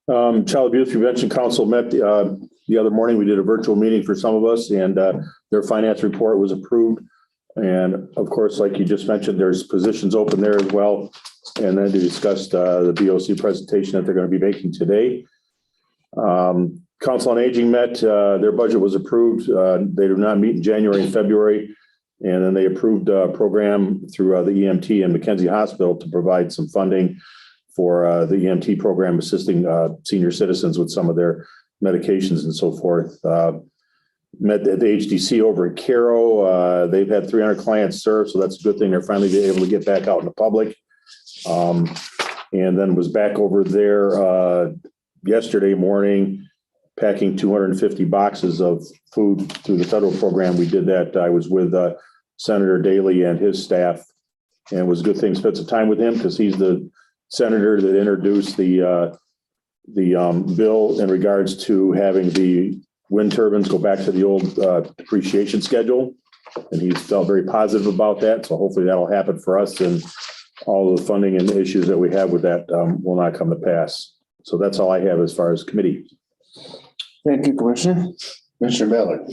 Child Abuse Prevention Council met the other morning. We did a virtual meeting for some of us, and their finance report was approved. And of course, like you just mentioned, there's positions open there as well. And then to discuss the BOC presentation that they're going to be making today. Council on Aging met, their budget was approved. They do not meet in January and February. And then they approved a program through the EMT and McKenzie Hospital to provide some funding for the EMT program, assisting senior citizens with some of their medications and so forth. Met at the HDC over at Caro. They've had 300 clients served, so that's a good thing. They're finally able to get back out in the public. And then was back over there yesterday morning, packing 250 boxes of food through the federal program. We did that. I was with Senator Daley and his staff, and it was a good thing. Spent some time with him because he's the senator that introduced the bill in regards to having the wind turbines go back to the old depreciation schedule. And he felt very positive about that. So hopefully that'll happen for us, and all the funding and the issues that we have with that will not come to pass. So that's all I have as far as committee. Thank you, Commissioner. Commissioner Ballard.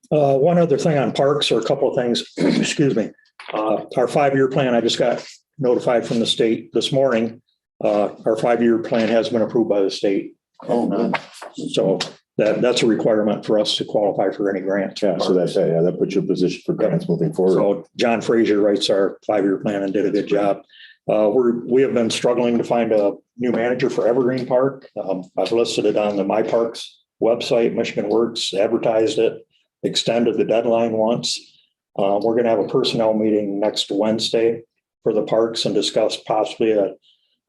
One other thing on parks, or a couple of things, excuse me. Our 5-year plan, I just got notified from the state this morning. Our 5-year plan has been approved by the state. So that's a requirement for us to qualify for any grant. Yeah, so that puts you in position for grants moving forward. So John Frazier writes our 5-year plan and did a good job. We have been struggling to find a new manager for Evergreen Park. I've listed it on the My Parks website. Michigan Works advertised it, extended the deadline once. We're going to have a personnel meeting next Wednesday for the parks and discuss possibly a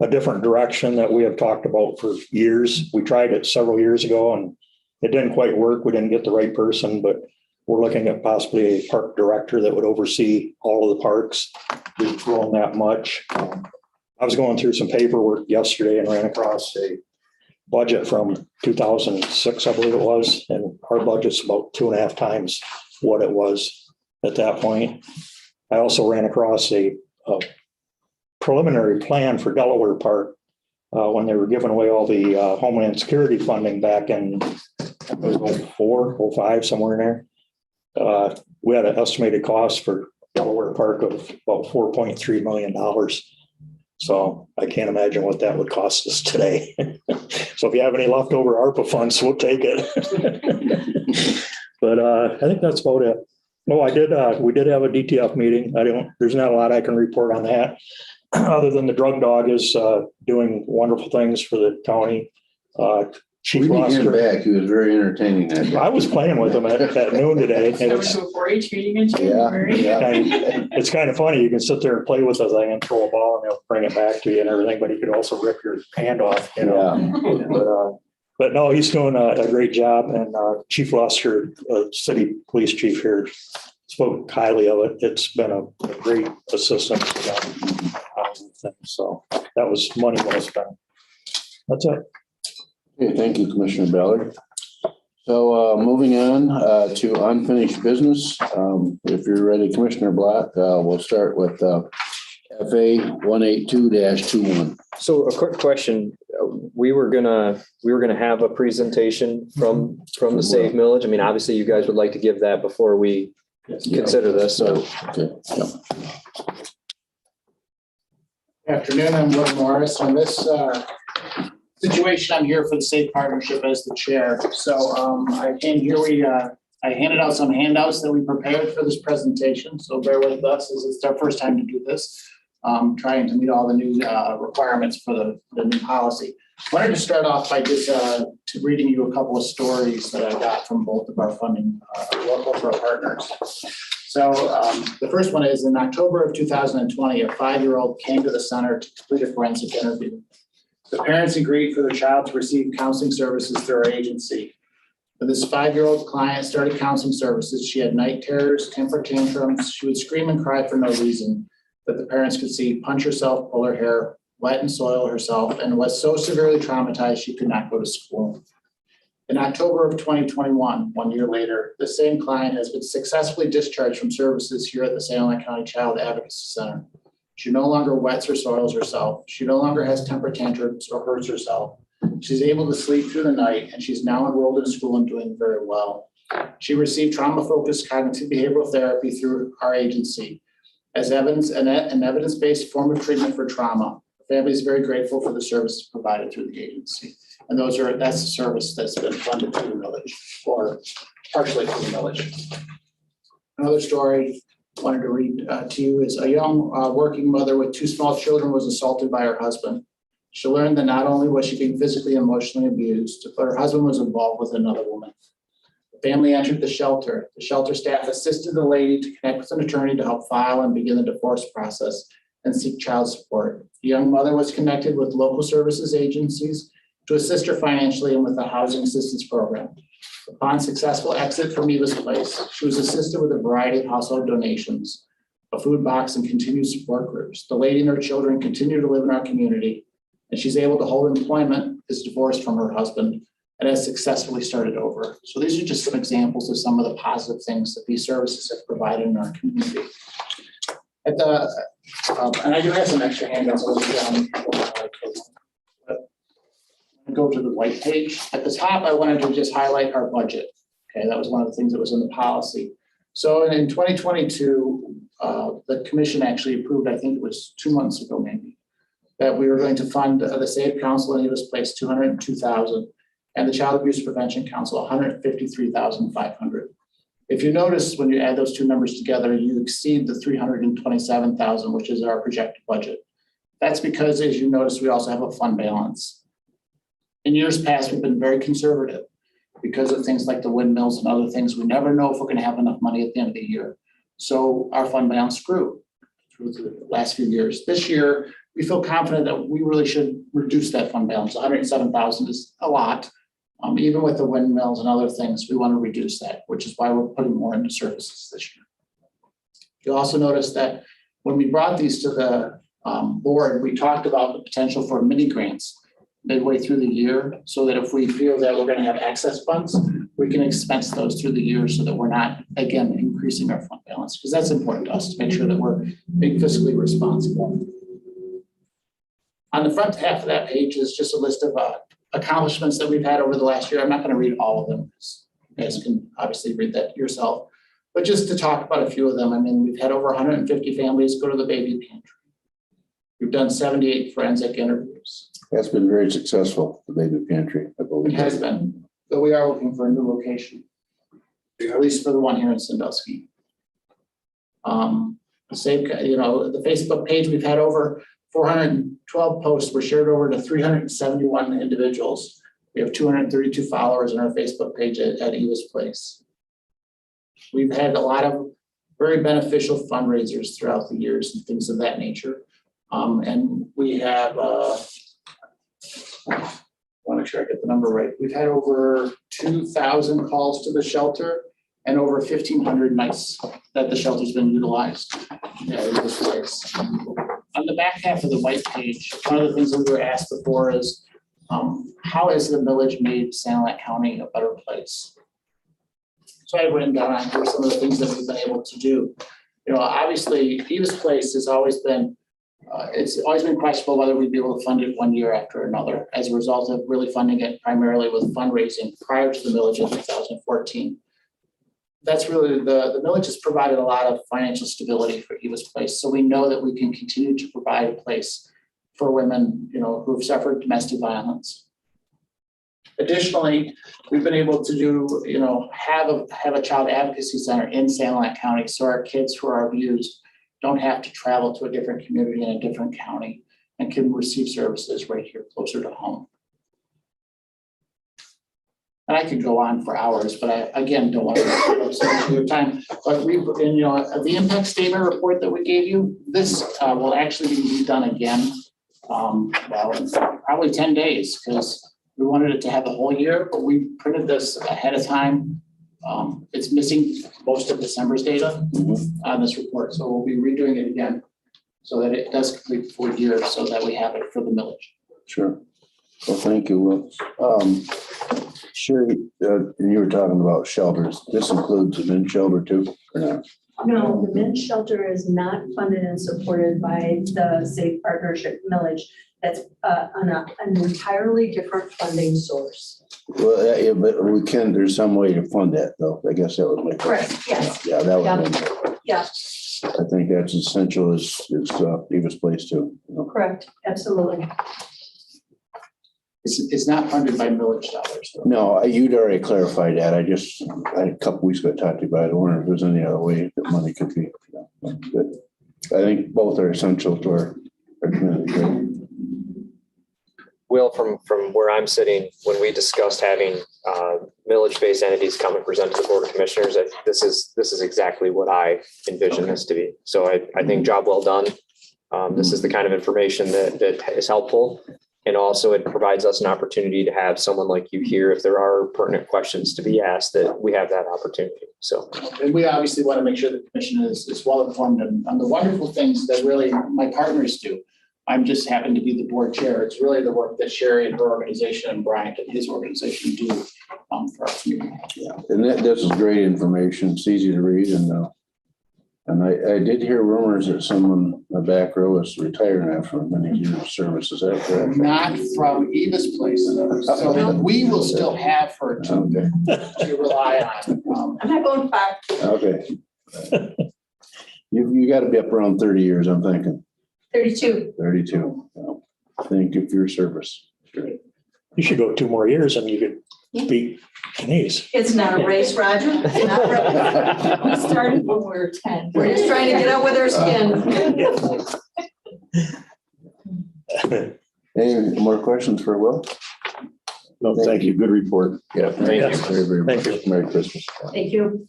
different direction that we have talked about for years. We tried it several years ago and it didn't quite work. We didn't get the right person, but we're looking at possibly a park director that would oversee all of the parks. We've grown that much. I was going through some paperwork yesterday and ran across a budget from 2006, I believe it was, and our budget's about 2.5 times what it was at that point. I also ran across a preliminary plan for Delaware Park when they were giving away all the Homeland Security funding back in 2004, 05, somewhere in there. We had an estimated cost for Delaware Park of about $4.3 million. So I can't imagine what that would cost us today. So if you have any leftover ARPA funds, we'll take it. But I think that's about it. No, we did have a DTF meeting. There's not a lot I can report on that. Other than the drug dog is doing wonderful things for the county. We didn't get him back. He was very entertaining. That day. I was playing with him at noon today. And To a 4-H meeting in January. it's kind of funny. You can sit there and play with the thing and throw a ball and they'll bring it back to you and everything, but he could also rip your hand off, But no, he's doing a great job. And Chief Luster, city police chief here, spoke highly of it. It's been a great assistance to them. So that was money well spent. That's it. Okay, thank you, Commissioner Ballard. So moving on to unfinished business. If you're ready, Commissioner Black, we'll start with FA 182-21. So a quick question. We were gonna have a presentation from the Save Millage. I mean, obviously you guys would like to give that before we consider this. So Okay. Yeah. Afternoon, I'm Will Morris. On this situation, I'm here for the State Partnership as the chair. So I came here, I handed out some handouts that we prepared for this presentation, so bear with us as it's our first time to do this. Trying to meet all the new requirements for the new policy. Wanted to start off by just reading you a couple of stories that I got from both of our funding, both of our partners. So the first one is in October of 2020, a 5-year-old came to the center to complete a forensic interview. The parents agreed for their child to receive counseling services through our agency. When this 5-year-old client started counseling services, she had night terrors, temper tantrums. She would scream and cry for no reason that the parents could see, punch herself, pull her hair, wet and soil herself, and was so severely traumatized she could not go to school. In October of 2021, 1 year later, the same client has been successfully discharged from services here at the Salem County Child Advocacy Center. She no longer wets or soils herself. She no longer has temper tantrums or hurts herself. She's able to sleep through the night, and she's now enrolled in school and doing very well. She received trauma-focused cognitive behavioral therapy through our agency as an evidence-based form of treatment for trauma. The family is very grateful for the services provided through the agency. And that's a service that's been funded through the village or partially through the village. Another story I wanted to read to you is a young working mother with 2 small children was assaulted by her husband. She learned that not only was she being physically and emotionally abused, but her husband was involved with another woman. The family entered the shelter. The shelter staff assisted the lady to connect with an attorney to help file and begin the divorce process and seek child support. The young mother was connected with local services agencies to assist her financially and with the housing assistance program. Upon successful exit from Eva's place, she was assisted with a variety of household donations, a food box, and continued support groups. The lady and her children continue to live in our community, and she's able to hold employment, is divorced from her husband, and has successfully started over. So these are just some examples of some of the positive things that these services have provided in our community. And I do have some extra handouts. Go to the white page. At the top, I wanted to just highlight our budget. Okay, that was one of the things that was in the policy. So in 2022, the commission actually approved, I think it was 2 months ago maybe, that we were going to fund the Safe Council in Eva's Place $202,000 and the Child Abuse Prevention Council $153,500. If you notice, when you add those two numbers together, you exceed the $327,000, which is our projected budget. That's because, as you notice, we also have a fund balance. In years past, we've been very conservative because of things like the windmills and other things. We never know if we're going to have enough money at the end of the year. So our fund balance grew through the last few years. This year, we feel confident that we really should reduce that fund balance. $107,000 is a lot. Even with the windmills and other things, we want to reduce that, which is why we're putting more into services this year. You also notice that when we brought these to the board, we talked about the potential for mini grants midway through the year, so that if we feel that we're going to have excess funds, we can expense those through the year so that we're not, again, increasing our fund balance, because that's important to us to make sure that we're being fiscally responsible. On the front half of that page is just a list of accomplishments that we've had over the last year. I'm not going to read all of them, because you guys can obviously read that yourself, but just to talk about a few of them. I mean, we've had over 150 families go to the baby pantry. We've done 78 forensic interviews. That's been very successful, the baby pantry, I believe. It has been, but we are looking for a new location, at least for the one here in Sandusky. The Facebook page, we've had over 412 posts were shared over to 371 individuals. We have 232 followers on our Facebook page at Eva's Place. We've had a lot of very beneficial fundraisers throughout the years and things of that nature. And we have, I want to make sure I get the number right. We've had over 2,000 calls to the shelter and over 1,500 nights that the shelter's been utilized. In this place. On the back half of the white page, one of the things that we were asked before is, how has the village made Sanilac County a better place? So I've written down on here some of the things that we've been able to do. Obviously, Eva's Place has always been, it's always been questionable whether we'd be able to fund it 1 year after another as a result of really funding it primarily with fundraising prior to the village in 2014. That's really, the village has provided a lot of financial stability for Eva's Place. So we know that we can continue to provide a place for women, who've suffered domestic violence. Additionally, we've been able to do, have a child advocacy center in San Luis County, so our kids who are abused don't have to travel to a different community in a different county and can receive services right here closer to home. And I could go on for hours, but I, again, don't want to take up so much of your time. But the impact statement report that we gave you, this will actually be redone again. In probably 10 days, because we wanted it to have the whole year, but we printed this ahead of time. It's missing most of December's data on this report, so we'll be redoing it again so that it does complete the full year, so that we have it for the millage. Sure. Well, thank you, Will. Sure, and you were talking about shelters. This includes the men's shelter too, or not? No, the men's shelter is not funded and supported by the Safe Partnership millage. That's an entirely different funding source. Well, yeah, but we can, there's some way to fund that though. I guess that would make. Correct, yes. Yeah, that would. Yeah. I think that's essential is Eva's place too. Correct, absolutely. It's not funded by millage dollars. So. No, you'd already clarified that. I a couple weeks ago talked to you about it. I wonder if there's any other way that money could be. But I think both are essential to our community. Will, from where I'm sitting, when we discussed having millage-based entities come and present to the Board of Commissioners, this is exactly what I envision this to be. So I think job well done. This is the kind of information that is helpful. And also it provides us an opportunity to have someone like you here, if there are pertinent questions to be asked, that we have that opportunity. So. And we obviously want to make sure the commission is well informed on the wonderful things that really my partners do. I'm just happen to be the board chair. It's really the work that Sherry and her organization and Bryant and his organization do for our community. Yeah, and this is great information. It's easy to read and I did hear rumors that someone in the back row is retiring after many years of service. Is that correct? Not from Eva's place. So we will still have her to rely on. I'm not going back. Okay. You got to be up around 30 years, I'm thinking. 32. 32. Well, thank you for your service. Sure. You should go 2 more years and you could beat Denise. It's not a race, Roger. It's not a race. We started when we were 10. We're just trying to get out with our skin. Any more questions for Will? No, thank you. Good report. Yeah. Thank you. Very, very much. Thank you. Merry Christmas. Thank you.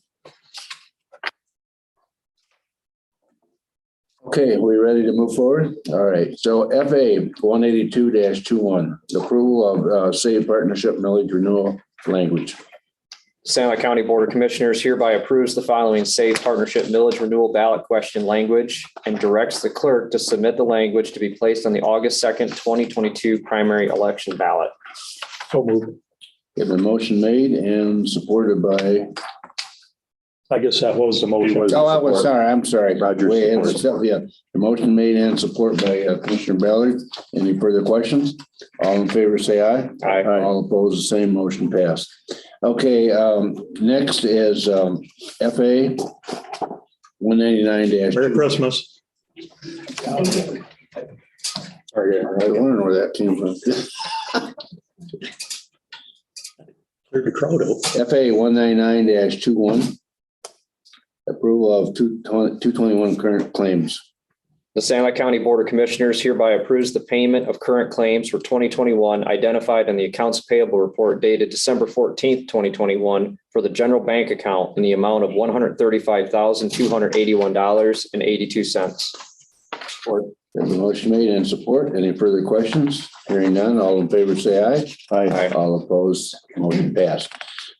Okay, we ready to move forward? All right, so FA 182-21, approval of Safe Partnership millage renewal language. San Luis County Board of Commissioners hereby approves the following Safe Partnership millage renewal ballot question language and directs the clerk to submit the language to be placed on the August 2nd, 2022 primary election ballot. So moved. Have a motion made and supported by. I guess that was the motion. Oh, I was sorry. I'm sorry. Roger. Yeah, the motion made and support by Commissioner Ballard. Any further questions? All in favor, say aye. Aye. All opposed, the same. Motion passed. Okay, next is FA 199-. Merry Christmas. Sorry, I wonder where that came from. Cleared the crowd out. FA 199-21. Approval of 221 current claims. The San Luis County Board of Commissioners hereby approves the payment of current claims for 2021 identified in the accounts payable report dated December 14th, 2021 for the general bank account in the amount of $135,281.82. There's a motion made and support. Any further questions? Hearing none, all in favor say aye. Aye. All opposed, motion passed.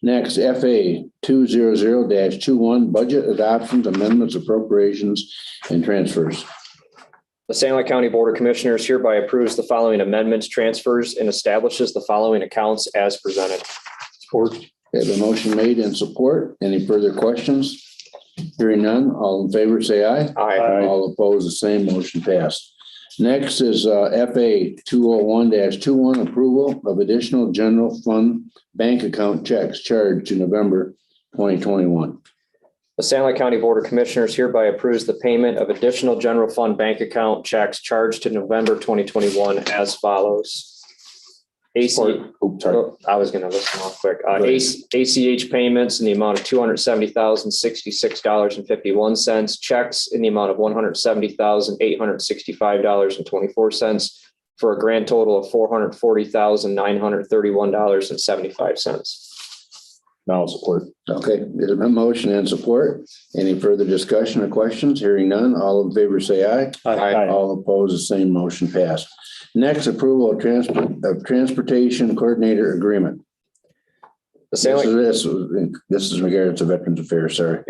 Next, FA 200-21, budget adoptions, amendments, appropriations, and transfers. The San Luis County Board of Commissioners hereby approves the following amendments, transfers, and establishes the following accounts as presented. Support. Have a motion made and support. Any further questions? Hearing none, all in favor say aye. Aye. All opposed, the same. Motion passed. Next is FA 201-21, approval of additional general fund bank account checks charged to November 2021. The San Luis County Board of Commissioners hereby approves the payment of additional general fund bank account checks charged to November 2021 as follows. AC, Oops, sorry. oh, I was gonna list them off quick. ACH payments in the amount of $270,066.51. Checks in the amount of $170,865.24 for a grand total of $440,931.75. Now support. Okay, there's a motion and support. Any further discussion or questions? Hearing none, all in favor say aye. Aye. All opposed, the same motion passed. Next, approval of transportation coordinator agreement. The St. This is Mcguire, to Veterans Affairs, sorry.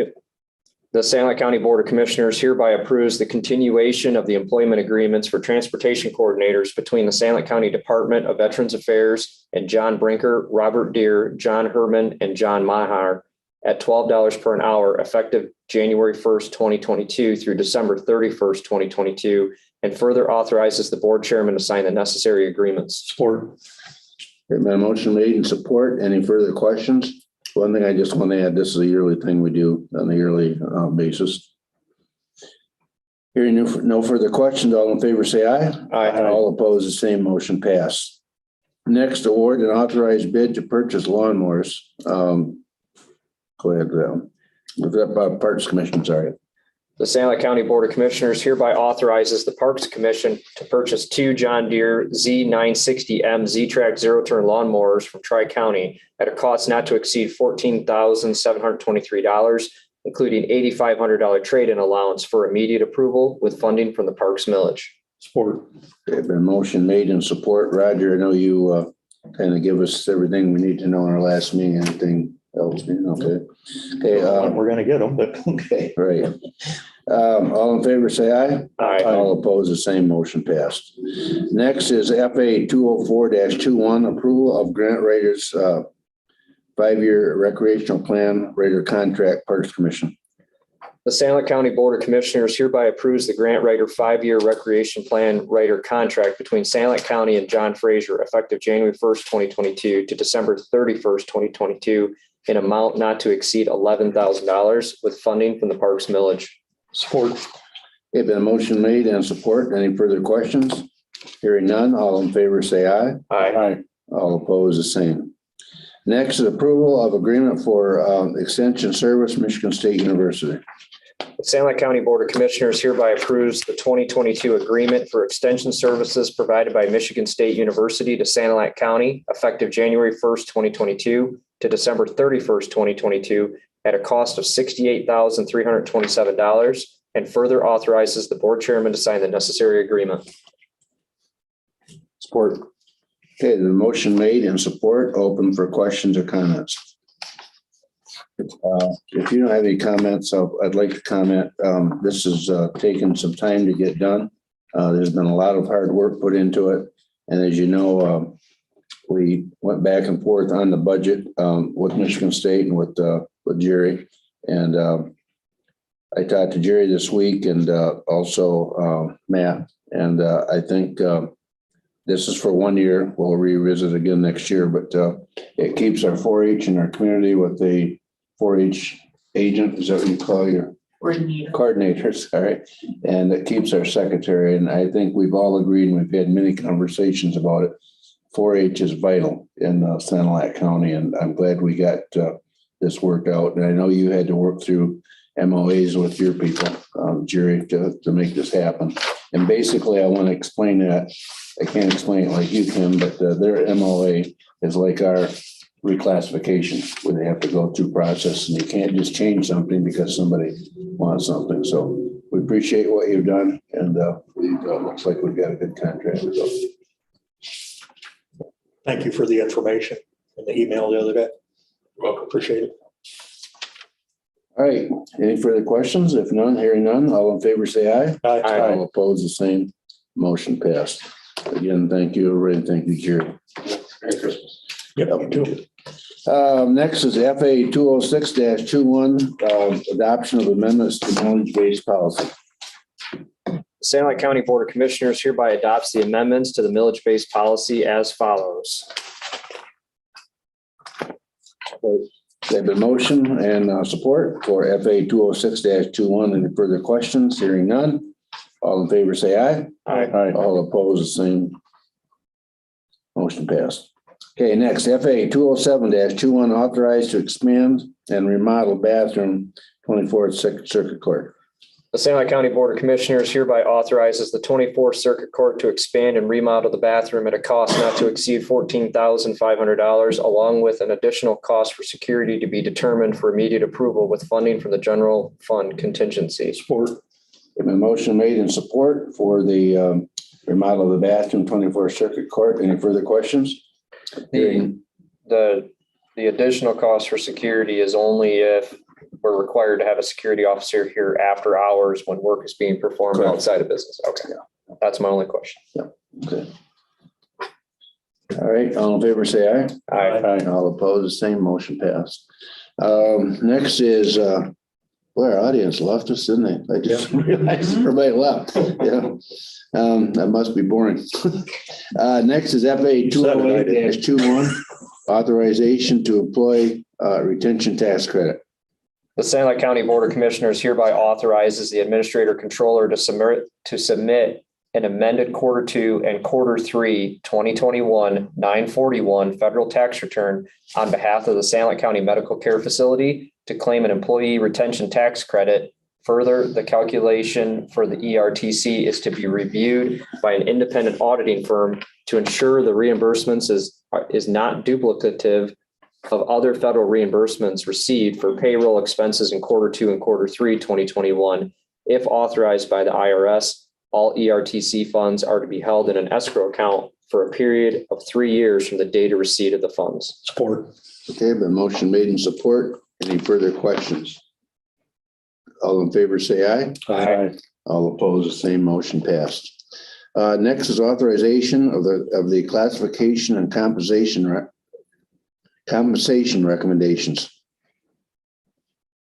The St. Lake County Board of Commissioners hereby approves the continuation of the employment agreements for transportation coordinators between the St. Lake County Department of Veterans Affairs and John Brinker, Robert Deere, John Herman, and John Maher at $12 per an hour effective January 1st, 2022 through December 31st, 2022, and further authorizes the board chairman to sign the necessary agreements. Support. Okay, my motion made and support. Any further questions? One thing I just want to add, this is a yearly thing we do on a yearly basis. Hearing no further questions, all in favor say aye. Aye. All opposed, the same motion passed. Next, award an authorized bid to purchase lawnmowers. Go ahead, with that Parks Commission, sorry. The St. Lake County Board of Commissioners hereby authorizes the Parks Commission to purchase 2 John Deere Z960M Z-Track zero-turn lawnmowers from Tri-County at a cost not to exceed $14,723, including $8,500 trade-in allowance for immediate approval with funding from the Parks millage. Support. Okay, been motion made and support. Roger, I know you kind of give us everything we need to know in our last meeting. Anything else? Okay. Okay. We're gonna get them, but Okay, right. All in favor, say aye. Aye. All opposed, the same motion passed. Next is FA 204-21, approval of grant writers, 5-year recreational plan writer contract, Parks Commission. The St. Lake County Board of Commissioners hereby approves the grant writer 5-year recreation plan writer contract between St. Lake County and John Fraser effective January 1st, 2022 to December 31st, 2022 in amount not to exceed $11,000 with funding from the Parks millage. support. Okay, been a motion made and support. Any further questions? Hearing none, all in favor say aye. Aye. All opposed, the same. Next is approval of agreement for extension service, Michigan State University. The St. Lake County Board of Commissioners hereby approves the 2022 agreement for extension services provided by Michigan State University to St. Lake County effective January 1st, 2022 to December 31st, 2022 at a cost of $68,327 and further authorizes the board chairman to sign the necessary agreement. Support. Okay, the motion made and support, open for questions or comments. If you don't have any comments, I'd like to comment. This has taken some time to get done. There's been a lot of hard work put into it. And as you know, we went back and forth on the budget with Michigan State and with Jerry. And I talked to Jerry this week and also Matt. And I think this is for 1 year. We'll revisit again next year, but it keeps our 4-H in our community with the 4-H agent. Is that what you call your coordinator? Sorry. And it keeps our secretary. And I think we've all agreed, and we've had many conversations about it. 4-H is vital in Sanilac County, and I'm glad we got this worked out. And I know you had to work through MOAs with your people, Jerry, to make this happen. And basically, I want to explain that. I can't explain it like you can, but their MOA is like our reclassification, where they have to go through process, and you can't just change something because somebody wants something. So we appreciate what you've done, and it looks like we've got a good contract. So. Thank you for the information and the email the other day. Welcome. Appreciate it. All right. Any further questions? If none, hearing none, all in favor say aye. Aye. All opposed, the same. Motion passed. Again, thank you, everybody. Thank you, Jerry. Merry Christmas. Yep, you too. Next is FA 206-21, adoption of amendments to millage-based policy. St. Lake County Board of Commissioners hereby adopts the amendments to the millage-based policy as follows. There's been motion and support for FA 206-21. Any further questions? Hearing none. All in favor say aye. Aye. All opposed, the same. Motion passed. Okay, next, FA 207-21, authorized to expand and remodel bathroom 24th Circuit Court. The St. Lake County Board of Commissioners hereby authorizes the 24th Circuit Court to expand and remodel the bathroom at a cost not to exceed $14,500, along with an additional cost for security to be determined for immediate approval with funding from the general fund contingency. Support. A motion made in support for the remodel of the bathroom 24th Circuit Court. Any further questions? The additional cost for security is only if we're required to have a security officer here after hours when work is being performed Correct. outside of business. Okay, that's my only question. Okay. All right, all in favor, say aye. Aye. All opposed, same motion passed. Next is, our audience left us, didn't they? I just realized everybody left. Yeah. That must be boring. Next is FA 208-21, authorization to employ retention tax credit. The St. Lake County Board of Commissioners hereby authorizes the administrator controller to submit an amended quarter 2 and quarter 3 2021 941 federal tax return on behalf of the St. Lake County Medical Care Facility to claim an employee retention tax credit. Further, the calculation for the ERTC is to be reviewed by an independent auditing firm to ensure the reimbursements is not duplicative of other federal reimbursements received for payroll expenses in quarter 2 and quarter 3 2021. If authorized by the IRS, all ERTC funds are to be held in an escrow account for a period of 3 years from the date of receipt of the funds. Support. Okay, but motion made in support. Any further questions? All in favor, say aye. Aye. All opposed, the same motion passed. Next is authorization of the classification and compensation recommendations.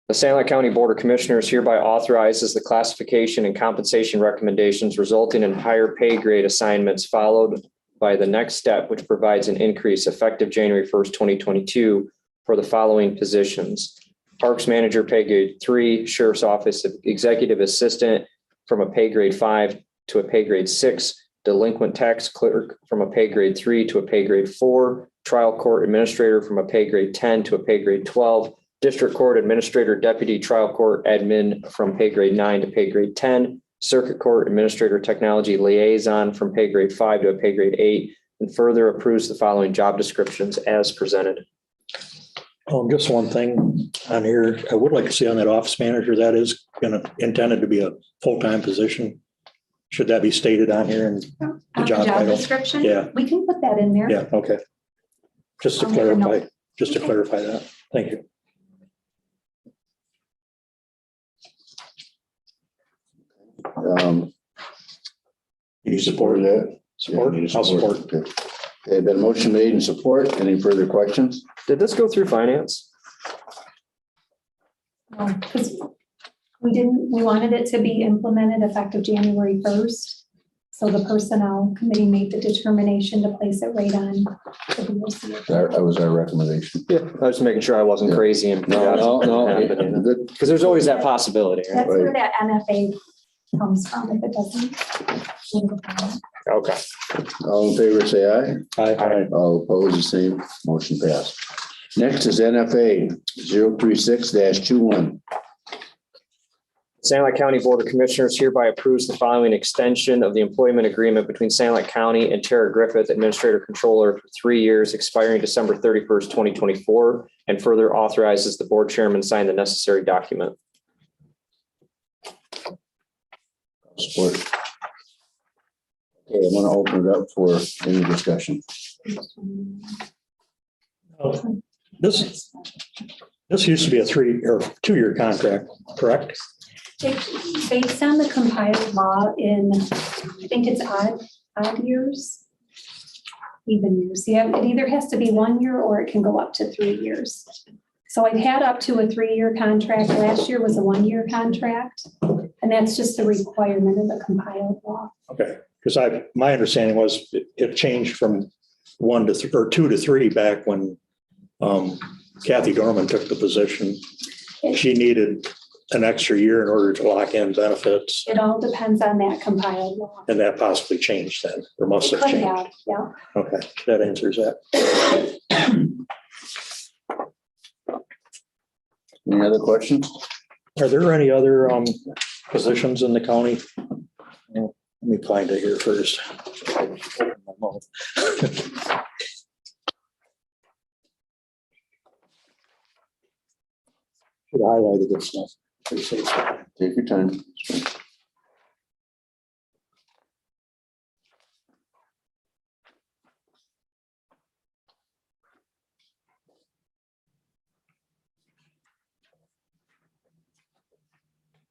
The St. Lake County Board of Commissioners hereby authorizes the classification and compensation recommendations resulting in higher pay grade assignments, followed by the next step, which provides an increase effective January 1st, 2022 for the following positions: Parks Manager, pay grade 3, Sheriff's Office Executive Assistant from a pay grade 5 to a pay grade 6, Delinquent Tax Clerk from a pay grade 3 to a pay grade 4, Trial Court Administrator from a pay grade 10 to a pay grade 12, District Court Administrator Deputy Trial Court Admin from pay grade 9 to pay grade 10, Circuit Court Administrator Technology Liaison from pay grade 5 to a pay grade 8, and further approves the following job descriptions as presented. Just one thing on here, I would like to see on that office manager, that is intended to be a full-time position. Should that be stated on here in the job title? Description? Yeah. We can put that in there. Yeah, okay. Just to I'll make a clarify, note. just to clarify that. Thank you. You support that? Support? Yeah, you I'll support. Okay. Okay, been motion made in support. Any further questions? Did this go through finance? Because we wanted it to be implemented effective January 1st. So the personnel committee made the determination to place it right on the BOC. That was our recommendation. Yeah, I was making sure I wasn't Yeah. crazy and. No. Good. Because there's always that possibility, right? That's where that NFA comes from if it doesn't. Okay. All in favor, say aye. Aye. All opposed, the same. Motion passed. Next is NFA 036-21. St. Lake County Board of Commissioners hereby approves the following extension of the employment agreement between St. Lake County and Tara Griffith, Administrator Controller, for 3 years expiring December 31st, 2024, and further authorizes the board chairman to sign the necessary document. Support. Okay, I want to open it up for any discussion. This used to be a 3 or 2 year contract, correct? It's based on the compiled law in, I think it's odd years, even years. Yeah, it either has to be 1 year or it can go up to 3 years. So I've had up to a 3-year contract. Last year was a 1-year contract. And that's just the requirement of the compiled law. Okay, because my understanding was it changed from 1 to 2 to 3 back when Kathy Dorman took the position. She needed an extra year in order to lock in benefits, It all depends on that compiled law. and that possibly changed then, or must It have could changed. have, yeah. Okay, that answers that. Any other questions? Are there any other positions in the county? Let me find it here first. Should have highlighted this stuff. Take your time.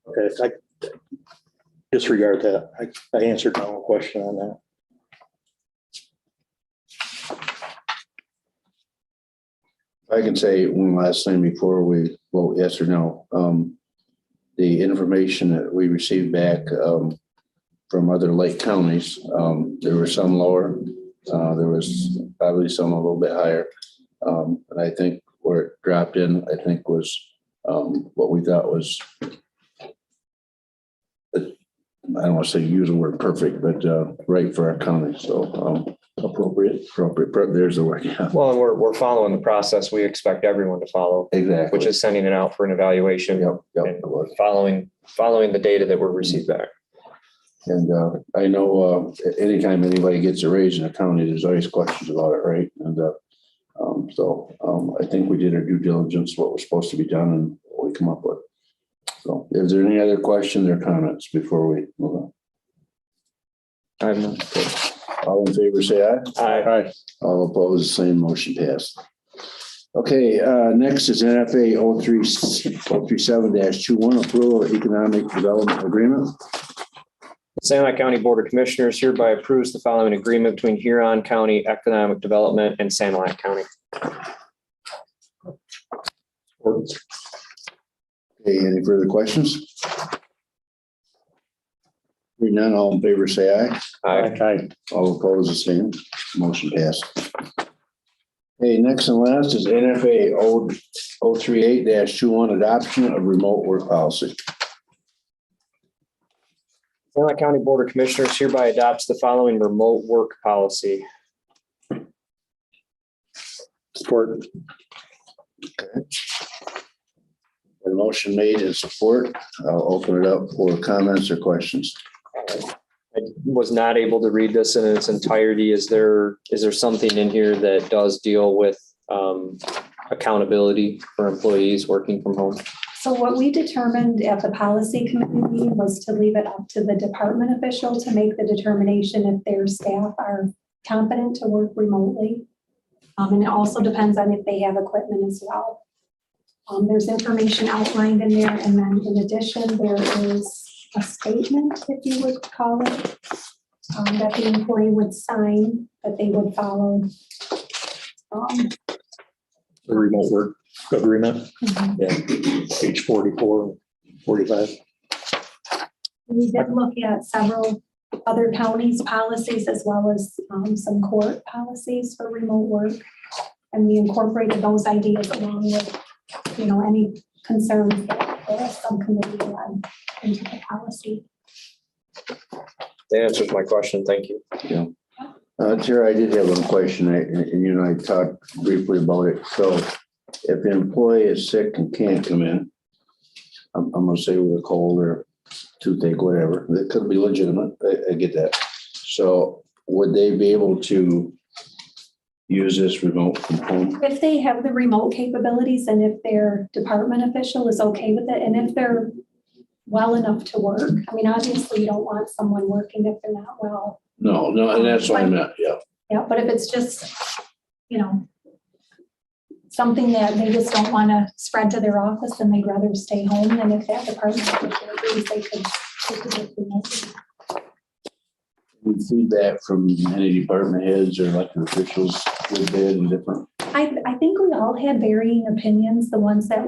Okay, I disregard that. I answered my own question on that. I can say one last thing before we vote yes or no. The information that we received back from other lake counties, there were some lower. There was probably some a little bit higher. And I think where it dropped in, I think was what we thought was, I don't want to say use the word perfect, but right for our county. So appropriate. There's the word. Yeah. Well, and we're following the process we expect everyone to follow, Exactly. which is sending it out for an evaluation. Yep. And following the data that we're received back. And I know anytime anybody gets a raise in the county, there's always questions about it, right? And so I think we did our due diligence, what was supposed to be done, and what we come up with. So is there any other questions or comments before we move on? All in favor, say aye. Aye. All opposed, same motion passed. Okay, next is NFA 037-21, approval of economic development agreement. Sanilac County Board of Commissioners hereby approves the following agreement between Huron County Economic Development and Sanilac County. Okay, any further questions? Hearing none, all in favor, say aye. Aye. All opposed, the same. Motion passed. Okay, next and last is NFA 038-21, adoption of remote work policy. Sanilac County Board of Commissioners hereby adopts the following remote work policy. Support. A motion made in support. I'll open it up for comments or questions. I was not able to read this in its entirety. Is there something in here that does deal with accountability for employees working from home? So what we determined at the policy committee meeting was to leave it up to the department official to make the determination if their staff are competent to work remotely. And it also depends on if they have equipment as well. There's information outlined in there, and then in addition, there is a statement, if you would call it, that the employee would sign, that they would follow. The remote work agreement, page 44, 45. We did look at several other counties' policies as well as some court policies for remote work. And we incorporated those ideas along with, any concerns that the subcommittee led into the policy. That answers my question. Thank you. Yeah. Tara, I did have one question, and you and I talked briefly about it. So if the employee is sick and can't come in, I'm gonna say with a cold or toothache, whatever, that could be legitimate. I get that. So would they be able to use this remote from home? If they have the remote capabilities and if their department official is okay with it, and if they're well enough to work. I mean, obviously you don't want someone working if they're not well. No, and that's what I meant, yeah. Yeah, but if it's just, something that they just don't want to spread to their office and they'd rather stay home, then if that department agrees, they could do remotely. Any feedback from any department heads or elected officials with bid and different? I think we all had varying opinions, the ones that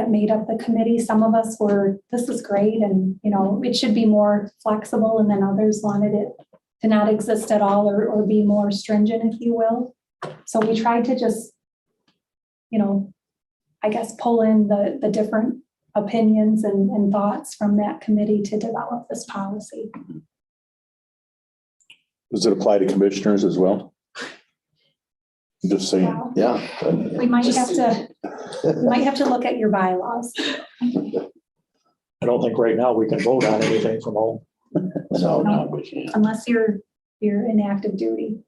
made up the committee. Some of us were, this is great, and, it should be more flexible, and then others wanted it to not exist at all or be more stringent, if you will. So we tried to just, I guess, pull in the different opinions and thoughts from that committee to develop this policy. Does it apply to commissioners as well? I'm just saying. Well, Yeah. We might have to look at your bylaws. I don't think right now we can vote on anything from home. No, we can't. Unless you're in active duty.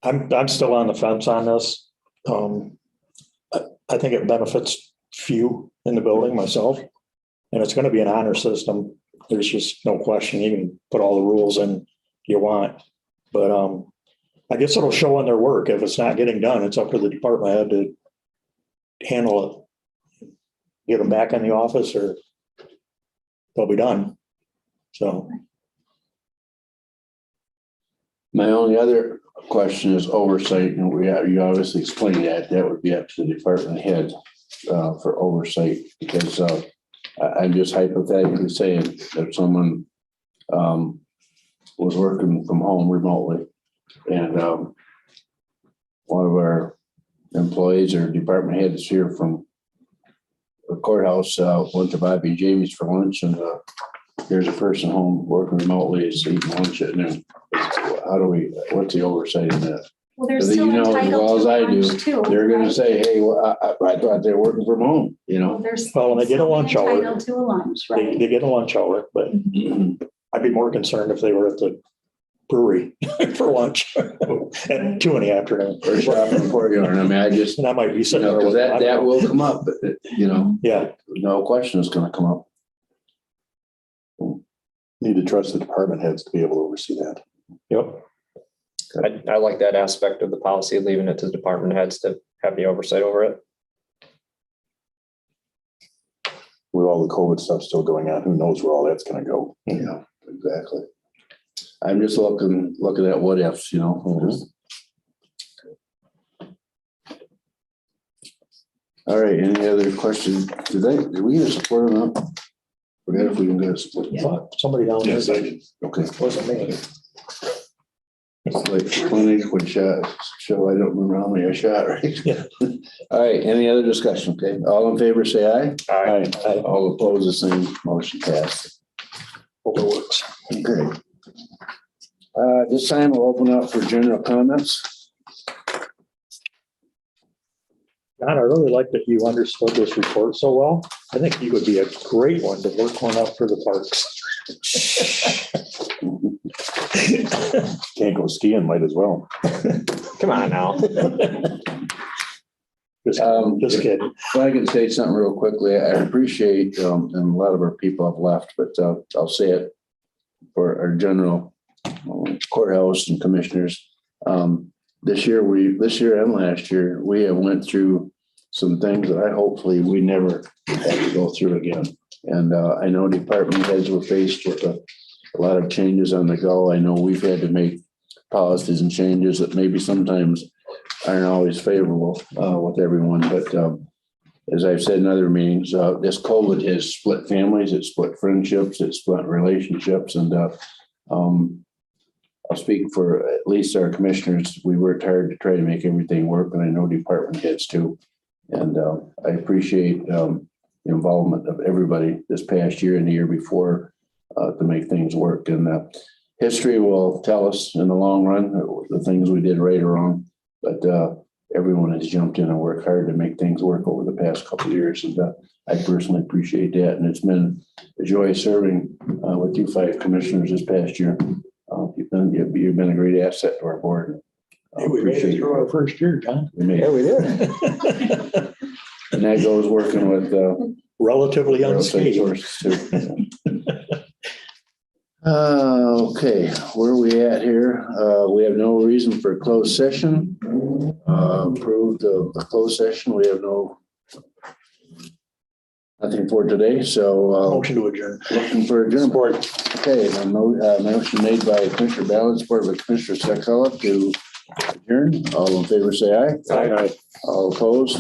I'm still on the fence on this. I think it benefits few in the building myself. And it's gonna be an honor system. There's just no question. You can put all the rules in you want. But I guess it'll show in their work. If it's not getting done, it's up to the department head to handle it. Get them back in the office or they'll be done. So. My only other question is oversight, and you obviously explained that would be up to the department head for oversight, because I'm just hypothetically saying if someone was working from home remotely and one of our employees or department heads here from the courthouse went to Bobby and Jamie's for lunch, and there's a person home working remotely is eating lunch at noon. What's the oversight in that? Well, they're Because still you know as well entitled as to I do, lunch too. they're gonna right? say, hey, well, I thought they were working from home, you know? Well, they're Well, and they get a lunch hour. entitled to a lunch, right? They get a lunch hour, but I'd be more concerned if they were at the brewery for lunch at 2 in the afternoon. Or shopping in Courtyard. I mean, I just, And I might be you sitting know, there. because with- I don't that know. will come up, but, you know, Yeah, no question is gonna come up. Need to trust the department heads to be able to oversee that. yep. I like that aspect of the policy, leaving it to the department heads to have the oversight over it. With all the COVID stuff still going on, who knows where all that's gonna go? Yeah, exactly. I'm just looking at what ifs, you know. just- All right, any other questions? Did we get a support on that? Forget if we can get a support. Somebody down there. Yes, I did. Okay. Wasn't me. It's like clinic when shot, show I don't remember how many I shot, right? Yeah. All right, any other discussion? Okay, all in favor, say aye. Aye. All opposed, the same, motion passed. Hope it works. Okay. This time we'll open up for general comments. John, I really like that you understood this report so well. I think you would be a great one to work one up for the parks. Can't go skiing, might as well. Come on now. Just kidding. If I can say something real quickly, I appreciate, and a lot of our people have left, but I'll say it for our general courthouse and commissioners. This year and last year, we have went through some things that hopefully we never have to go through again. And I know department heads were faced with a lot of changes on the go. I know we've had to make policies and changes that maybe sometimes aren't always favorable with everyone. But as I've said in other meetings, this COVID has split families, it's split friendships, it's split relationships. And I'll speak for at least our commissioners. We worked hard to try to make everything work, and I know department heads too. And I appreciate the involvement of everybody this past year and the year before to make things work. And history will tell us in the long run the things we did right or wrong. But everyone has jumped in and worked hard to make things work over the past couple of years. And I personally appreciate that. And it's been a joy serving with you 5 commissioners this past year. You've been a great asset to our board. Hey, we made it through our first year, John. We made it. we did. And that goes working with Relatively outside unscathed. sources too. Okay, where are we at here? We have no reason for a closed session. Approved of the closed session. We have nothing for today. So Motion to adjourn. looking for adjournment. Okay, a motion made by Commissioner Ballard, supported by Commissioner Sakala to adjourn. All in favor, say aye. Aye. All opposed?